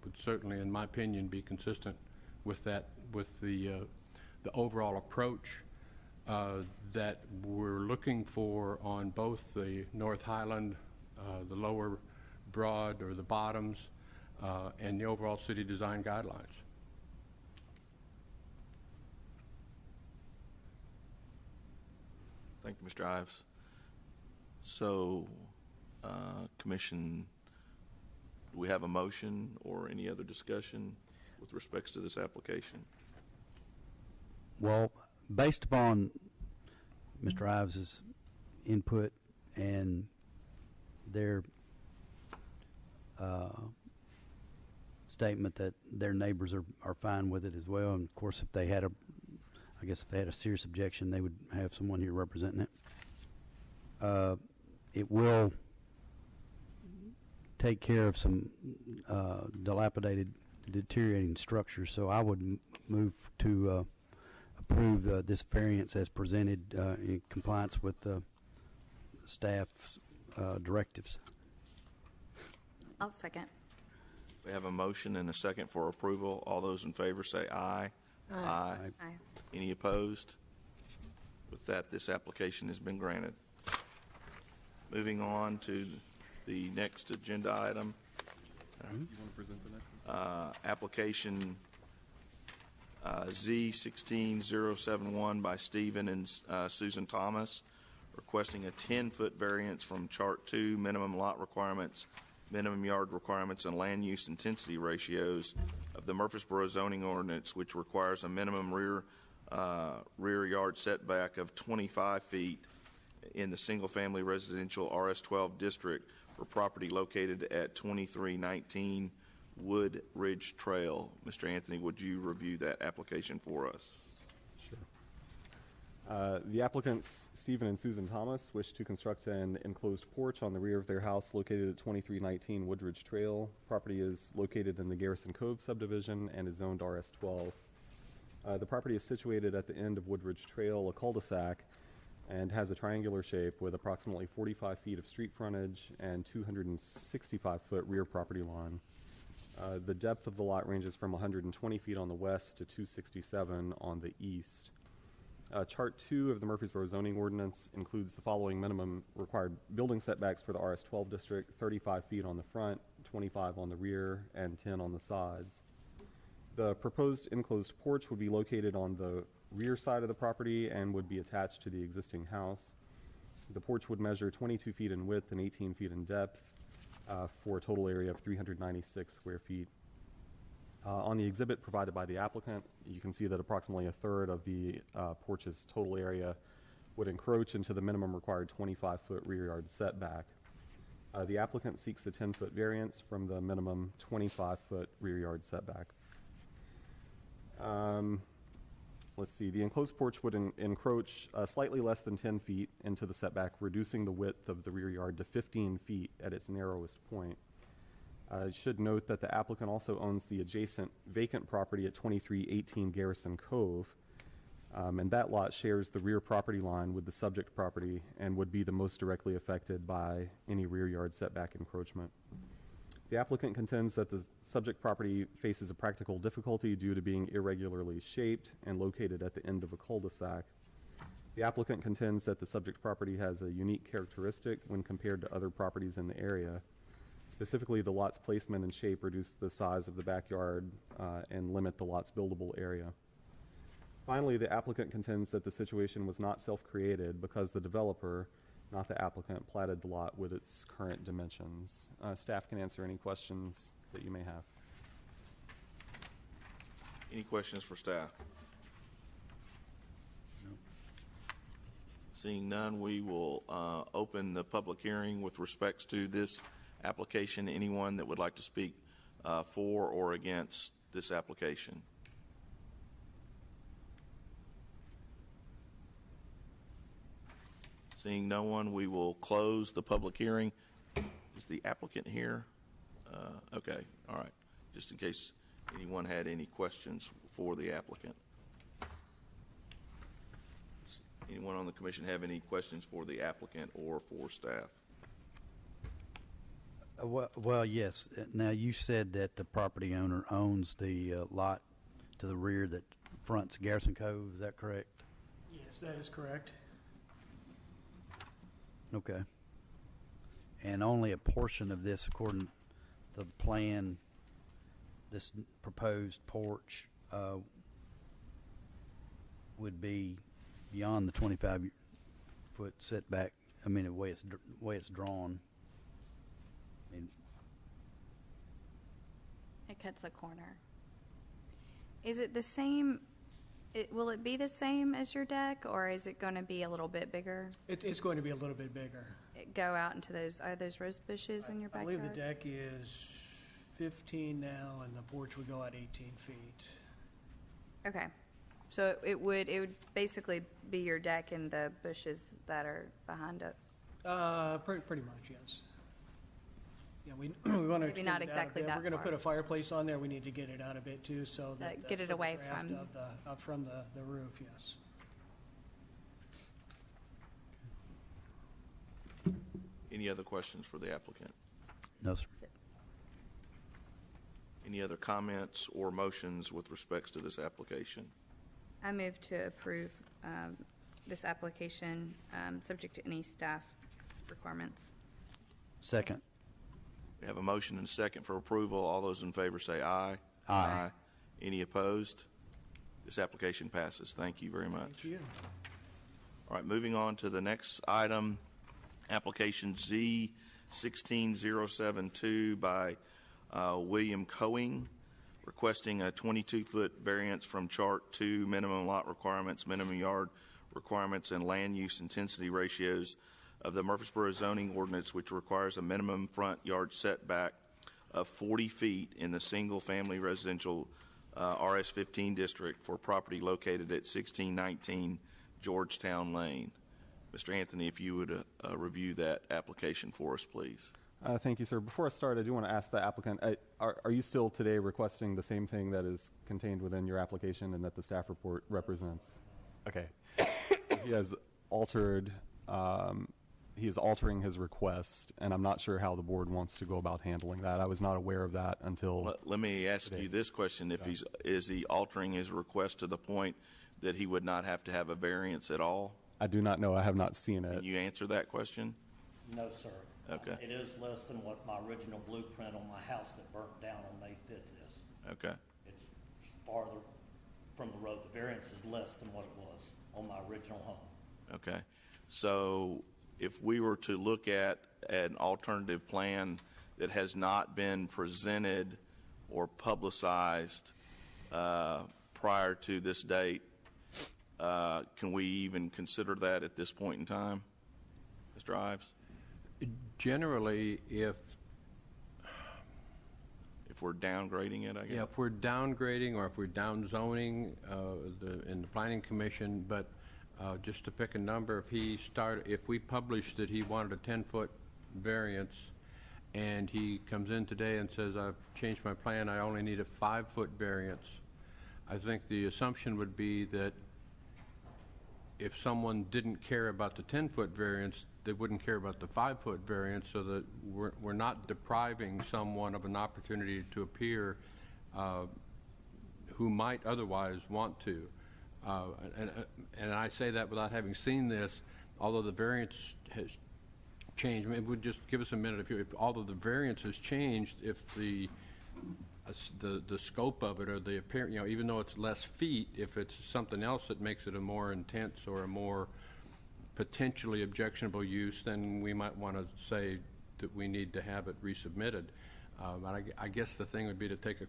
would certainly, in my opinion, be consistent with the overall approach that we're looking for on both the North Highland, the lower Broad or the bottoms, and the overall city design guidelines. Thank you, Mr. Ives. So, Commission, do we have a motion or any other discussion with respects to this application? Well, based upon Mr. Ives's input and their statement that their neighbors are fine with it as well. And of course, if they had a serious objection, they would have someone here representing it. It will take care of some dilapidated, deteriorating structures. So I would move to approve this variance as presented in compliance with staff's directives. I'll second. We have a motion and a second for approval. All those in favor say aye. Aye. Aye. Any opposed? With that, this application has been granted. Moving on to the next agenda item. You want to present the next one? Application Z16071 by Stephen and Susan Thomas, requesting a 10-foot variance from Chart 2 minimum lot requirements, minimum yard requirements, and land use intensity ratios of the Murfreesboro zoning ordinance, which requires a minimum rear yard setback of 25 feet in the single-family residential RS-12 district for property located at 2319 Wood Ridge Trail. Mr. Anthony, would you review that application for us? Sure. The applicants, Stephen and Susan Thomas, wish to construct an enclosed porch on the rear of their house located at 2319 Woodridge Trail. Property is located in the Garrison Cove subdivision and is zoned RS-12. The property is situated at the end of Woodridge Trail, a cul-de-sac, and has a triangular shape with approximately 45 feet of street frontage and 265-foot rear property line. The depth of the lot ranges from 120 feet on the west to 267 on the east. Chart 2 of the Murfreesboro zoning ordinance includes the following minimum required building setbacks for the RS-12 district: 35 feet on the front, 25 on the rear, and 10 on the sides. The proposed enclosed porch would be located on the rear side of the property and would be attached to the existing house. The porch would measure 22 feet in width and 18 feet in depth for a total area of 396 square feet. On the exhibit provided by the applicant, you can see that approximately a third of the porch's total area would encroach into the minimum required 25-foot rear yard setback. The applicant seeks a 10-foot variance from the minimum 25-foot rear yard setback. Let's see, the enclosed porch would encroach slightly less than 10 feet into the setback, reducing the width of the rear yard to 15 feet at its narrowest point. I should note that the applicant also owns the adjacent vacant property at 2318 Garrison Cove, and that lot shares the rear property line with the subject property and would be the most directly affected by any rear yard setback encroachment. The applicant contends that the subject property faces a practical difficulty due to being irregularly shaped and located at the end of a cul-de-sac. The applicant contends that the subject property has a unique characteristic when compared to other properties in the area. Specifically, the lot's placement and shape reduce the size of the backyard and limit the lot's buildable area. Finally, the applicant contends that the situation was not self-created because the developer, not the applicant, platted the lot with its current dimensions. Staff can answer any questions that you may have. Any questions for staff? No. Seeing none, we will open the public hearing with respects to this application. Anyone that would like to speak for or against this application? Seeing no one, we will close the public hearing. Is the applicant here? Okay, all right. Just in case anyone had any questions for the applicant. Anyone on the commission have any questions for the applicant or for staff? Well, yes. Now, you said that the property owner owns the lot to the rear that fronts Garrison Cove. Is that correct? Yes, that is correct. Okay. And only a portion of this, according to the plan, this proposed porch would be beyond the 25-foot setback. I mean, the way it's drawn. I mean, It cuts a corner. Is it the same? Will it be the same as your deck, or is it going to be a little bit bigger? It's going to be a little bit bigger. Go out into those rose bushes in your I backyard? believe the deck is 15 now, and the porch would go at 18 feet. Okay. So it would basically be your deck and the bushes that are behind it. Pretty much, yes. Yeah, we want to Maybe not extend it out a exactly bit. that We're going to far. put a fireplace on there. We need to get it out a bit too, so that Get it for the away draft from- from the roof. Yes. Any other questions for the applicant? No, sir. Any other comments or motions with respects to this application? I move to approve this application, subject to any staff requirements. Second. We have a motion and a second for approval. All those in favor say aye. Aye. Any opposed? This application passes. Thank you very much. Thank you. All right, moving on to the next item, application Z16072 by William Coing, requesting a 22-foot variance from Chart 2 minimum lot requirements, minimum yard requirements, and land use intensity ratios of the Murfreesboro zoning ordinance, which requires a minimum front yard setback of 40 feet in the single-family residential RS-15 district for property located at 1619 Georgetown Lane. Mr. Anthony, if you would review that application for us, please. Thank you, sir. Before I start, I do want to ask the applicant, are you still today requesting the same thing that is contained within your application and that the staff report represents? Okay. So he has altered, he is altering his request, and I'm not sure how the board wants to go about handling that. I was not aware of that until Let me ask you this question. If is he altering his request to the point that he would not have to have a variance at all? I do not know. I have not seen it. Can you answer that question? No, sir. Okay. It is less than what my original blueprint on my house that burnt down on May 5th is. Okay. It's farther from the road. The variance is less than what it was on my original home. Okay. So if we were to look at an alternative plan that has not been presented or publicized prior to this date, can we even consider that at this point in time, Mr. Ives? Generally, if we're downgrading it, I guess? Yeah, if we're downgrading or if we're downzoning in the planning commission, but just to pick a number, if we published that he wanted a 10-foot variance and he comes in today and says, I've changed my plan, I only need a 5-foot variance, I think the assumption would be that if someone didn't care about the 10-foot variance, they wouldn't care about the 5-foot variance, so that we're not depriving someone of an opportunity to appear who might otherwise want to. And I say that without having seen this, although the variance has changed. It would just give us a minute. If although the variance has changed, if the scope of it or the appearance, even though it's less feet, if it's something else that makes it a more intense or a more potentially objectionable use, then we might want to say that we need to have it resubmitted. I guess the thing would be to take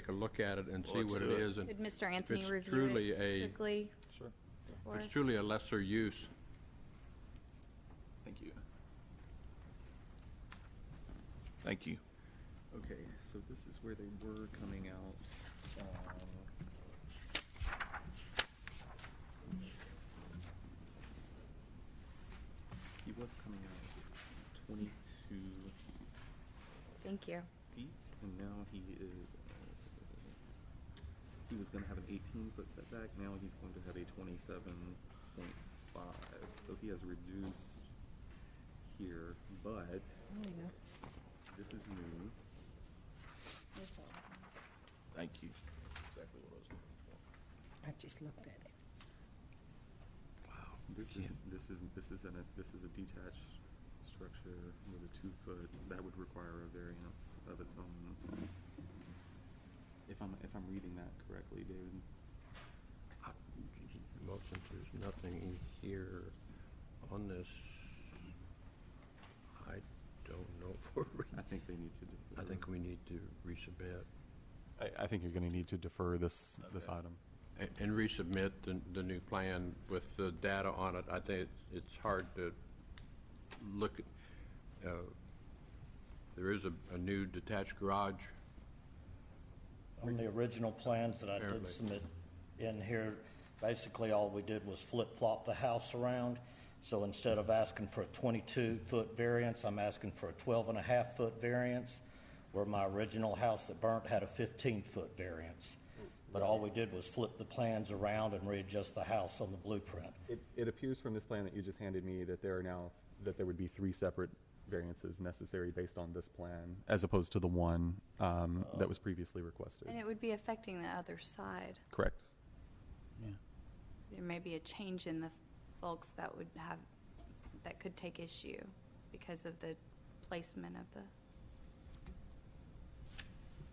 a look at it and see what it is. And Could Mr. Anthony it's review truly it quickly? Sure. for If us? it's truly a lesser use. Thank you. Thank you. Okay, so this is where they were coming out. He was coming out 22 Thank you. feet, and now he was going to have an 18-foot setback. Now he's going to have a 27.5. So he has reduced here, but this is new. Thank you. Exactly what I was looking for. I just looked at it. Wow. This is a detached structure with a 2-foot. That would require a variance of its own. If I'm reading that correctly, David. Well, since there's nothing here on this, I don't know if we're I think they need to defer. I think we need to resubmit. I think you're going to need to defer this item. And resubmit the new plan with the data on it. I think it's hard to look at, there is a new detached garage On the original plans that I did Apparently. submit in here, basically all we did was flip-flop the house around. So instead of asking for a 22-foot variance, I'm asking for a 12.5-foot variance, where my original house that burnt had a 15-foot variance. But all we did was flip the plans around and readjust the house on the blueprint. It appears from this plan that you just handed me that there would be 3 separate variances necessary based on this plan, as opposed to the one that was previously requested. And it would be affecting the other side. Correct. There may be a change in the folks that could take issue because of the placement of the.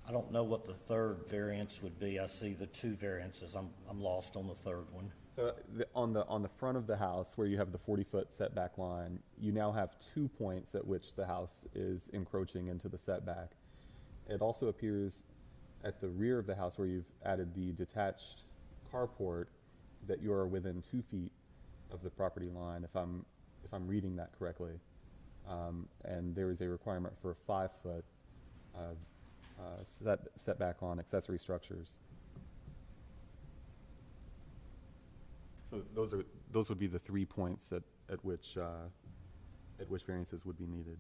I don't know what the third variance would be. I see the 2 variances. I'm lost on the third one. So on the front of the house, where you have the 40-foot setback line, you now have 2 points at which the house is encroaching into the setback. It also appears at the rear of the house, where you've added the detached carport, that you are within 2 feet of the property line, if I'm reading that correctly. And there is a requirement for a 5-foot setback on accessory structures. So those would be the 3 points at which variances would be needed.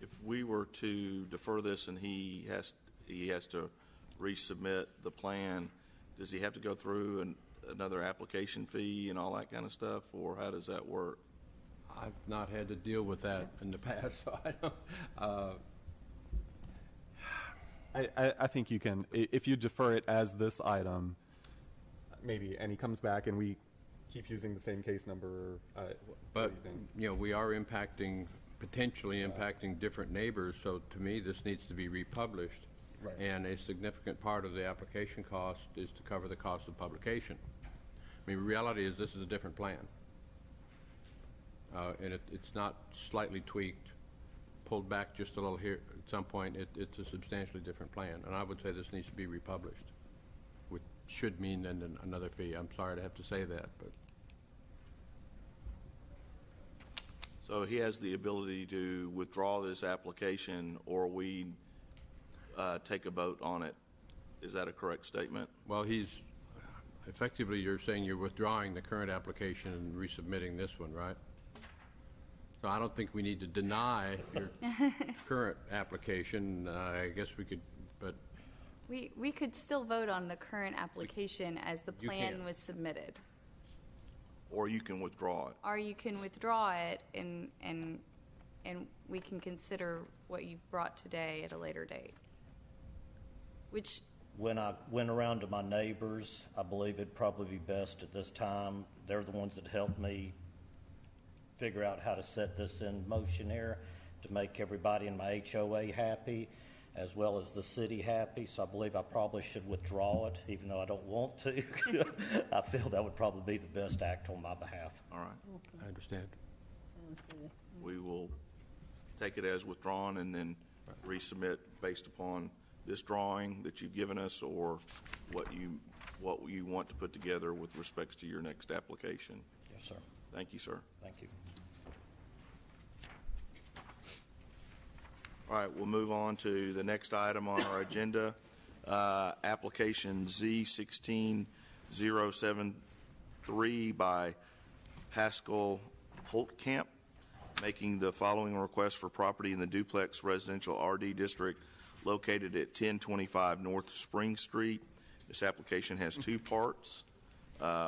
If we were to defer this and he has to resubmit the plan, does he have to go through another application fee and all that kind of stuff, or how does that work? I've not had to deal with that in the past, so I don't. I think you can, if you defer it as this item, maybe, and he comes back and we keep using the same case number. But, we are potentially impacting different neighbors, so to me, this needs to be republished. Right. And a significant part of the application cost is to cover the cost of publication. I mean, reality is this is a different plan. And it's not slightly tweaked, pulled back just a little here at some point. It's a substantially different plan. And I would say this needs to be republished, which should mean then another fee. I'm sorry to have to say that, but. So he has the ability to withdraw this application, or we take a vote on it. Is that a correct statement? Well, effectively, you're saying you're withdrawing the current application and resubmitting this one, right? So I don't think we need to deny your current application. I guess we could, but. We could still vote on the current application as the You plan can. was submitted. Or you can withdraw it. Or you can withdraw it and we can consider what you've brought today at a later date. Which, When I went around to my neighbors, I believe it'd probably be best at this time. They're the ones that helped me figure out how to set this in motion here to make everybody in my HOA happy, as well as the city happy. So I believe I probably should withdraw it, even though I don't want to. I feel that would probably be the best act on my behalf. All right. I understand. Sounds good. We will take it as withdrawn and then resubmit based upon this drawing that you've given us, or what you want to put together with respects to your next application. Yes, sir. Thank you, sir. Thank you. All right, we'll move on to the next item on our agenda, application Z16073 by Pascal Holtkamp, making the following request for property in the duplex residential RD district located at 1025 North Spring Street. This application has 2 parts.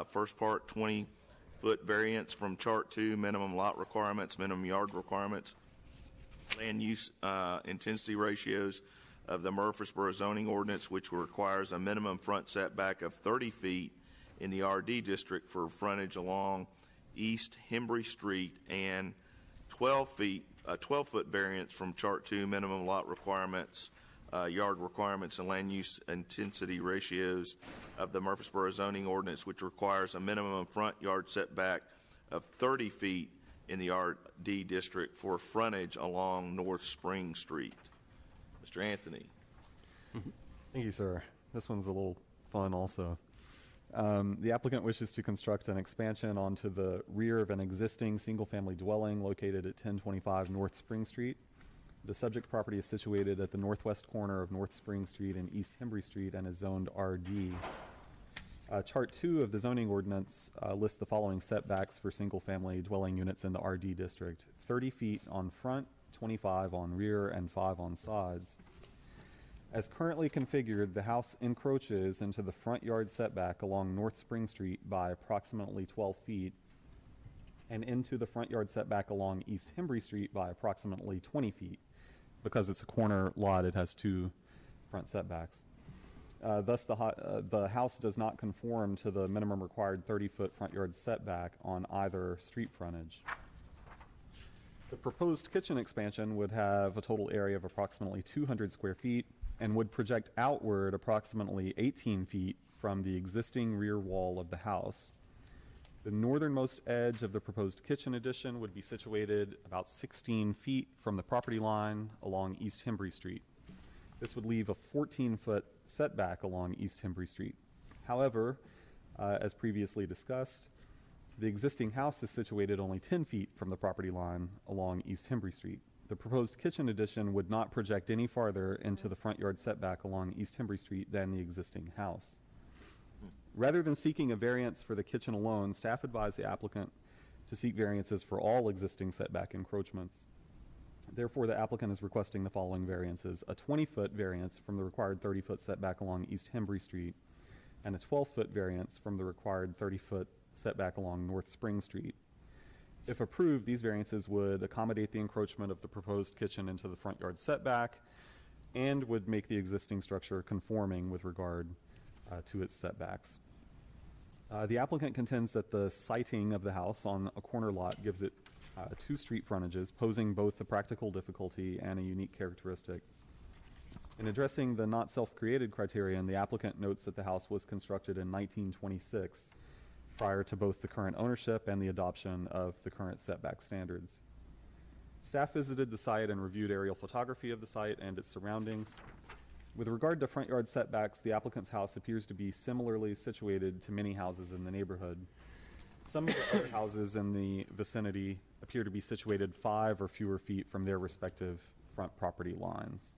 First part, 20-foot variance from Chart 2, minimum lot requirements, minimum yard requirements, land use intensity ratios of the Murfreesboro zoning ordinance, which requires a minimum front setback of 30 feet in the RD district for frontage along East Hembry Street, and 12-foot variance from Chart 2, minimum lot requirements, yard requirements, and land use intensity ratios of the Murfreesboro zoning ordinance, which requires a minimum front yard setback of 30 feet in the RD district for frontage along North Spring Street. Mr. Anthony. Thank you, sir. This one's a little fun also. The applicant wishes to construct an expansion onto the rear of an existing single-family dwelling located at 1025 North Spring Street. The subject property is situated at the northwest corner of North Spring Street and East Hembry Street and is zoned RD. Chart 2 of the zoning ordinance lists the following setbacks for single-family dwelling units in the RD district: 30 feet on front, 25 on rear, and 5 on sides. As currently configured, the house encroaches into the front yard setback along North Spring Street by approximately 12 feet and into the front yard setback along East Hembry Street by approximately 20 feet. Because it's a corner lot, it has 2 front setbacks. Thus, the house does not conform to the minimum required 30-foot front yard setback on either street frontage. The proposed kitchen expansion would have a total area of approximately 200 square feet and would project outward approximately 18 feet from the existing rear wall of the house. The northernmost edge of the proposed kitchen addition would be situated about 16 feet from the property line along East Hembry Street. This would leave a 14-foot setback along East Hembry Street. However, as previously discussed, the existing house is situated only 10 feet from the property line along East Hembry Street. The proposed kitchen addition would not project any farther into the front yard setback along East Hembry Street than the existing house. Rather than seeking a variance for the kitchen alone, staff advised the applicant to seek variances for all existing setback encroachments. Therefore, the applicant is requesting the following variances: a 20-foot variance from the required 30-foot setback along East Hembry Street, and a 12-foot variance from the required 30-foot setback along North Spring Street. If approved, these variances would accommodate the encroachment of the proposed kitchen into the front yard setback and would make the existing structure conforming with regard to its setbacks. The applicant contends that the siting of the house on a corner lot gives it 2 street frontages, posing both a practical difficulty and a unique characteristic. In addressing the not self-created criterion, the applicant notes that the house was constructed in 1926, prior to both the current ownership and the adoption of the current setback standards. Staff visited the site and reviewed aerial photography of the site and its surroundings. With regard to front yard setbacks, the applicant's house appears to be similarly situated to many houses in the neighborhood. Some of the other houses in the vicinity appear to be situated 5 or fewer feet from their respective front property lines.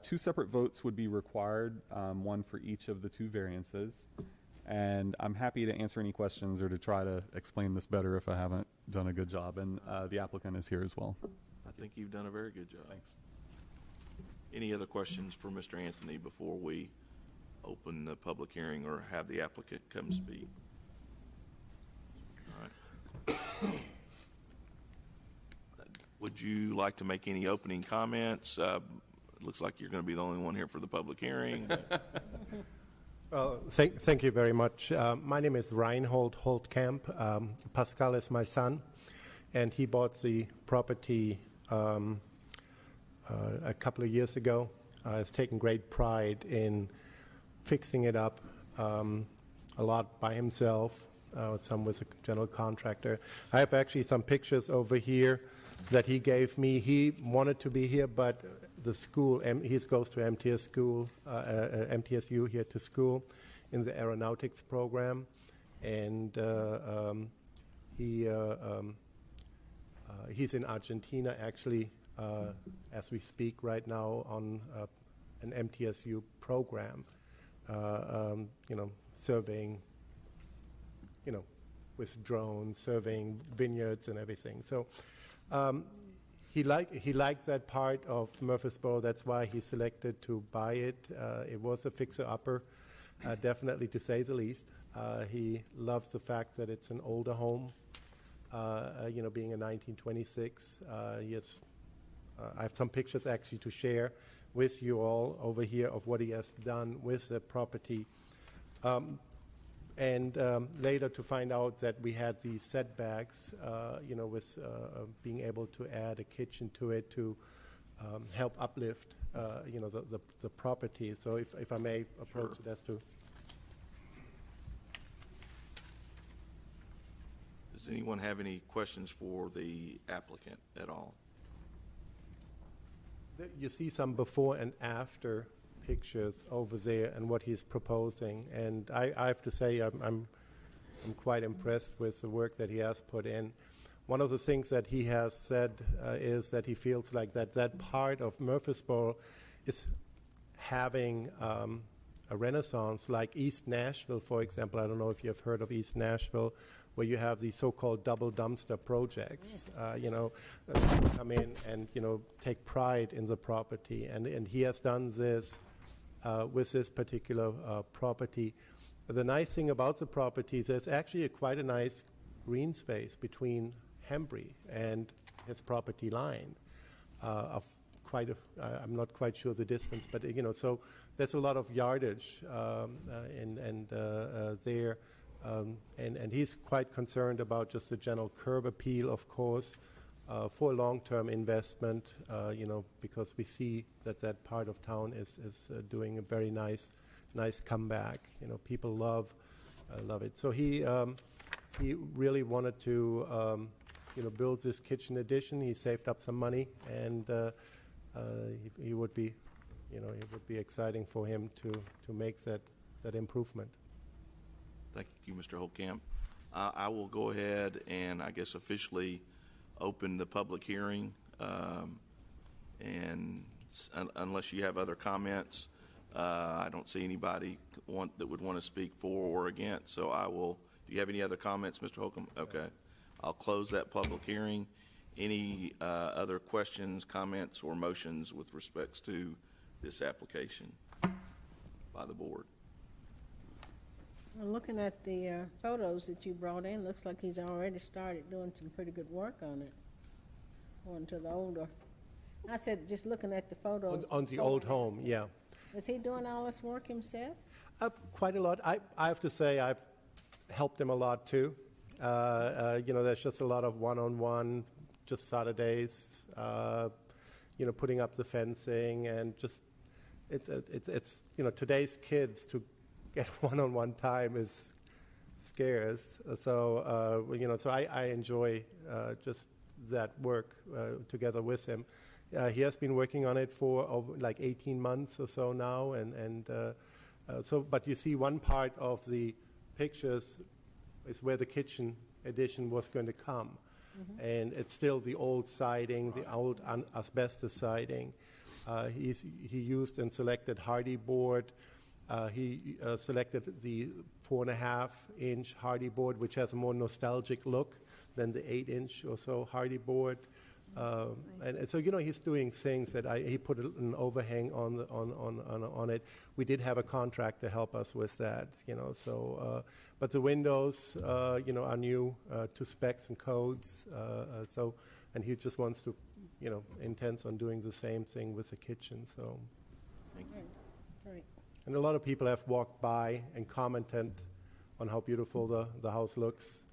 2 separate votes would be required, one for each of the 2 variances. And I'm happy to answer any questions or to try to explain this better if I haven't done a good job. And the applicant is here as well. I think you've done a very good job. Thanks. Any other questions for Mr. Anthony before we open the public hearing or have the applicant come speak? All right. Would you like to make any opening comments? Looks like you're going to be the only one here for the public hearing. Thank you very much. My name is Reinhold Holtkamp. Pascal is my son, and he bought the property a couple of years ago. Has taken great pride in fixing it up a lot by himself, some with a general contractor. I have actually some pictures over here that he gave me. He wanted to be here, but the school, he goes to MTS school, MTSU here to school in the aeronautics program, and he's in Argentina actually as we speak right now on an MTSU program, surveying, with drones, surveying vineyards and everything. So. He liked that part of Murfreesboro. That's why he selected to buy it. It was a fixer-upper, definitely to say the least. He loves the fact that it's an older home, being a 1926. I have some pictures actually to share with you all over here of what he has done with the property. And later to find out that we had these setbacks, with being able to add a kitchen to it to help uplift, the property. So if I may approach it as to. Does anyone have any questions for the applicant at all? You see some before and after pictures over there and what he's proposing, and I have to say I'm quite impressed with the work that he has put in. one of the things that he has said is that he feels like that part of Murfreesboro is having a renaissance, like East Nashville, for example. I don't know if you've heard of East Nashville, where you have these so-called double dumpster projects. Come in and take pride in the property, and he has done this with this particular property. The nice thing about the property is there's actually quite a nice green space between Hembry and his property line of I'm not quite sure the distance, but so there's a lot of yardage there, and he's quite concerned about just the general curb appeal, of course, for long-term investment, because we see that part of town is doing a very nice comeback. People love it. So he really wanted to build this kitchen addition. He saved up some money, and he would be, it would be exciting for him to make that improvement. Thank you, Mr. Holtkamp. I will go ahead and I guess officially open the public hearing, and unless you have other comments, I don't see anybody that would want to speak for or against. So I will. Do you have any other comments, Mr. Holcomb? Okay, I'll close that public hearing. Any other questions, comments, or motions with respects to this application by the board? Well, looking at the photos that you brought in, looks like he's already started doing some pretty good work on it. Going to the older. I said, just looking at the photos. On the old home, yeah. Is he doing all this work himself? Quite a lot. I have to say I've helped him a lot too. There's just a lot of one-on-one, just Saturdays, putting up the fencing, and just it's today's kids to get one-on-one time is scarce. So so I enjoy just that work together with him. He has been working on it for over like 18 months or so now, but you see one part of the pictures is where the kitchen addition was going to come. Mm-hmm. And it's still the old siding, the old asbestos siding. He used and selected hardy board. He selected the 4.5-inch hardy board, which has a more nostalgic look than the 8-inch or so hardy board. And so he's doing things that he put an overhang on it. We did have a contractor help us with that, So, but the windows, are new to specs and codes. And he just wants to, intends on doing the same thing with the kitchen. So, thank you. Right. And a lot of people have walked by and commented on how beautiful the house looks.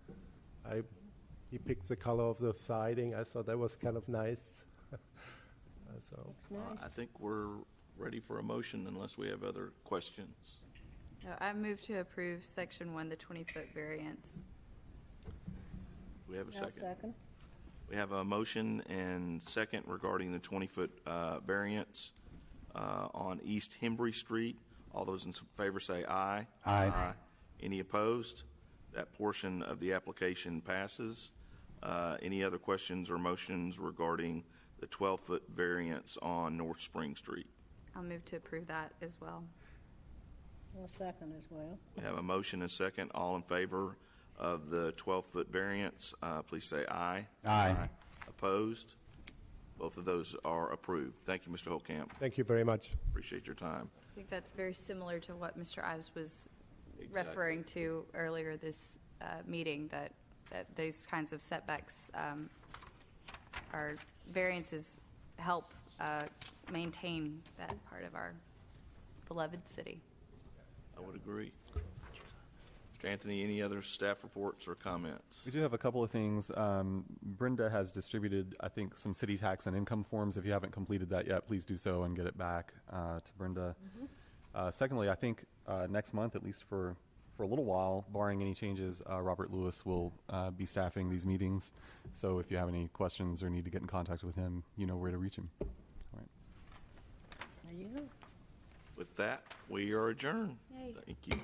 He picked the color of the siding. I thought that was kind of nice. Looks nice. I think we're ready for a motion unless we have other questions. I move to approve Section 1, the 20-foot variance. We have a I'll second. second. We have a motion and second regarding the 20-foot variance on East Hembry Street. All those in favor say aye. Aye. Any opposed? That portion of the application passes. Any other questions or motions regarding the 12-foot variance on North Spring Street? I'll move to approve that as well. I'll second as well. We have a motion and second. All in favor of the 12-foot variance, please say aye. Aye. Opposed? Both of those are approved. Thank you, Mr. Holtkamp. Thank you very much. Appreciate your time. I think that's very similar to what Mr. Ives was Exactly. referring to earlier this meeting, that these kinds of setbacks are variances help maintain that part of our beloved city. I would agree. Mr. Anthony, any other staff reports or comments? We do have a couple of things. Brenda has distributed, I think, some city tax and income forms. If you haven't completed that yet, please do so and get it back to Brenda. Mm-hmm. Secondly, I think next month, at least for a little while, barring any changes, Robert Lewis will be staffing these meetings. So if you have any questions or need to get in contact with him, you know where to reach him. All right. There you go. With that, we are adjourned. Yay. Thank you.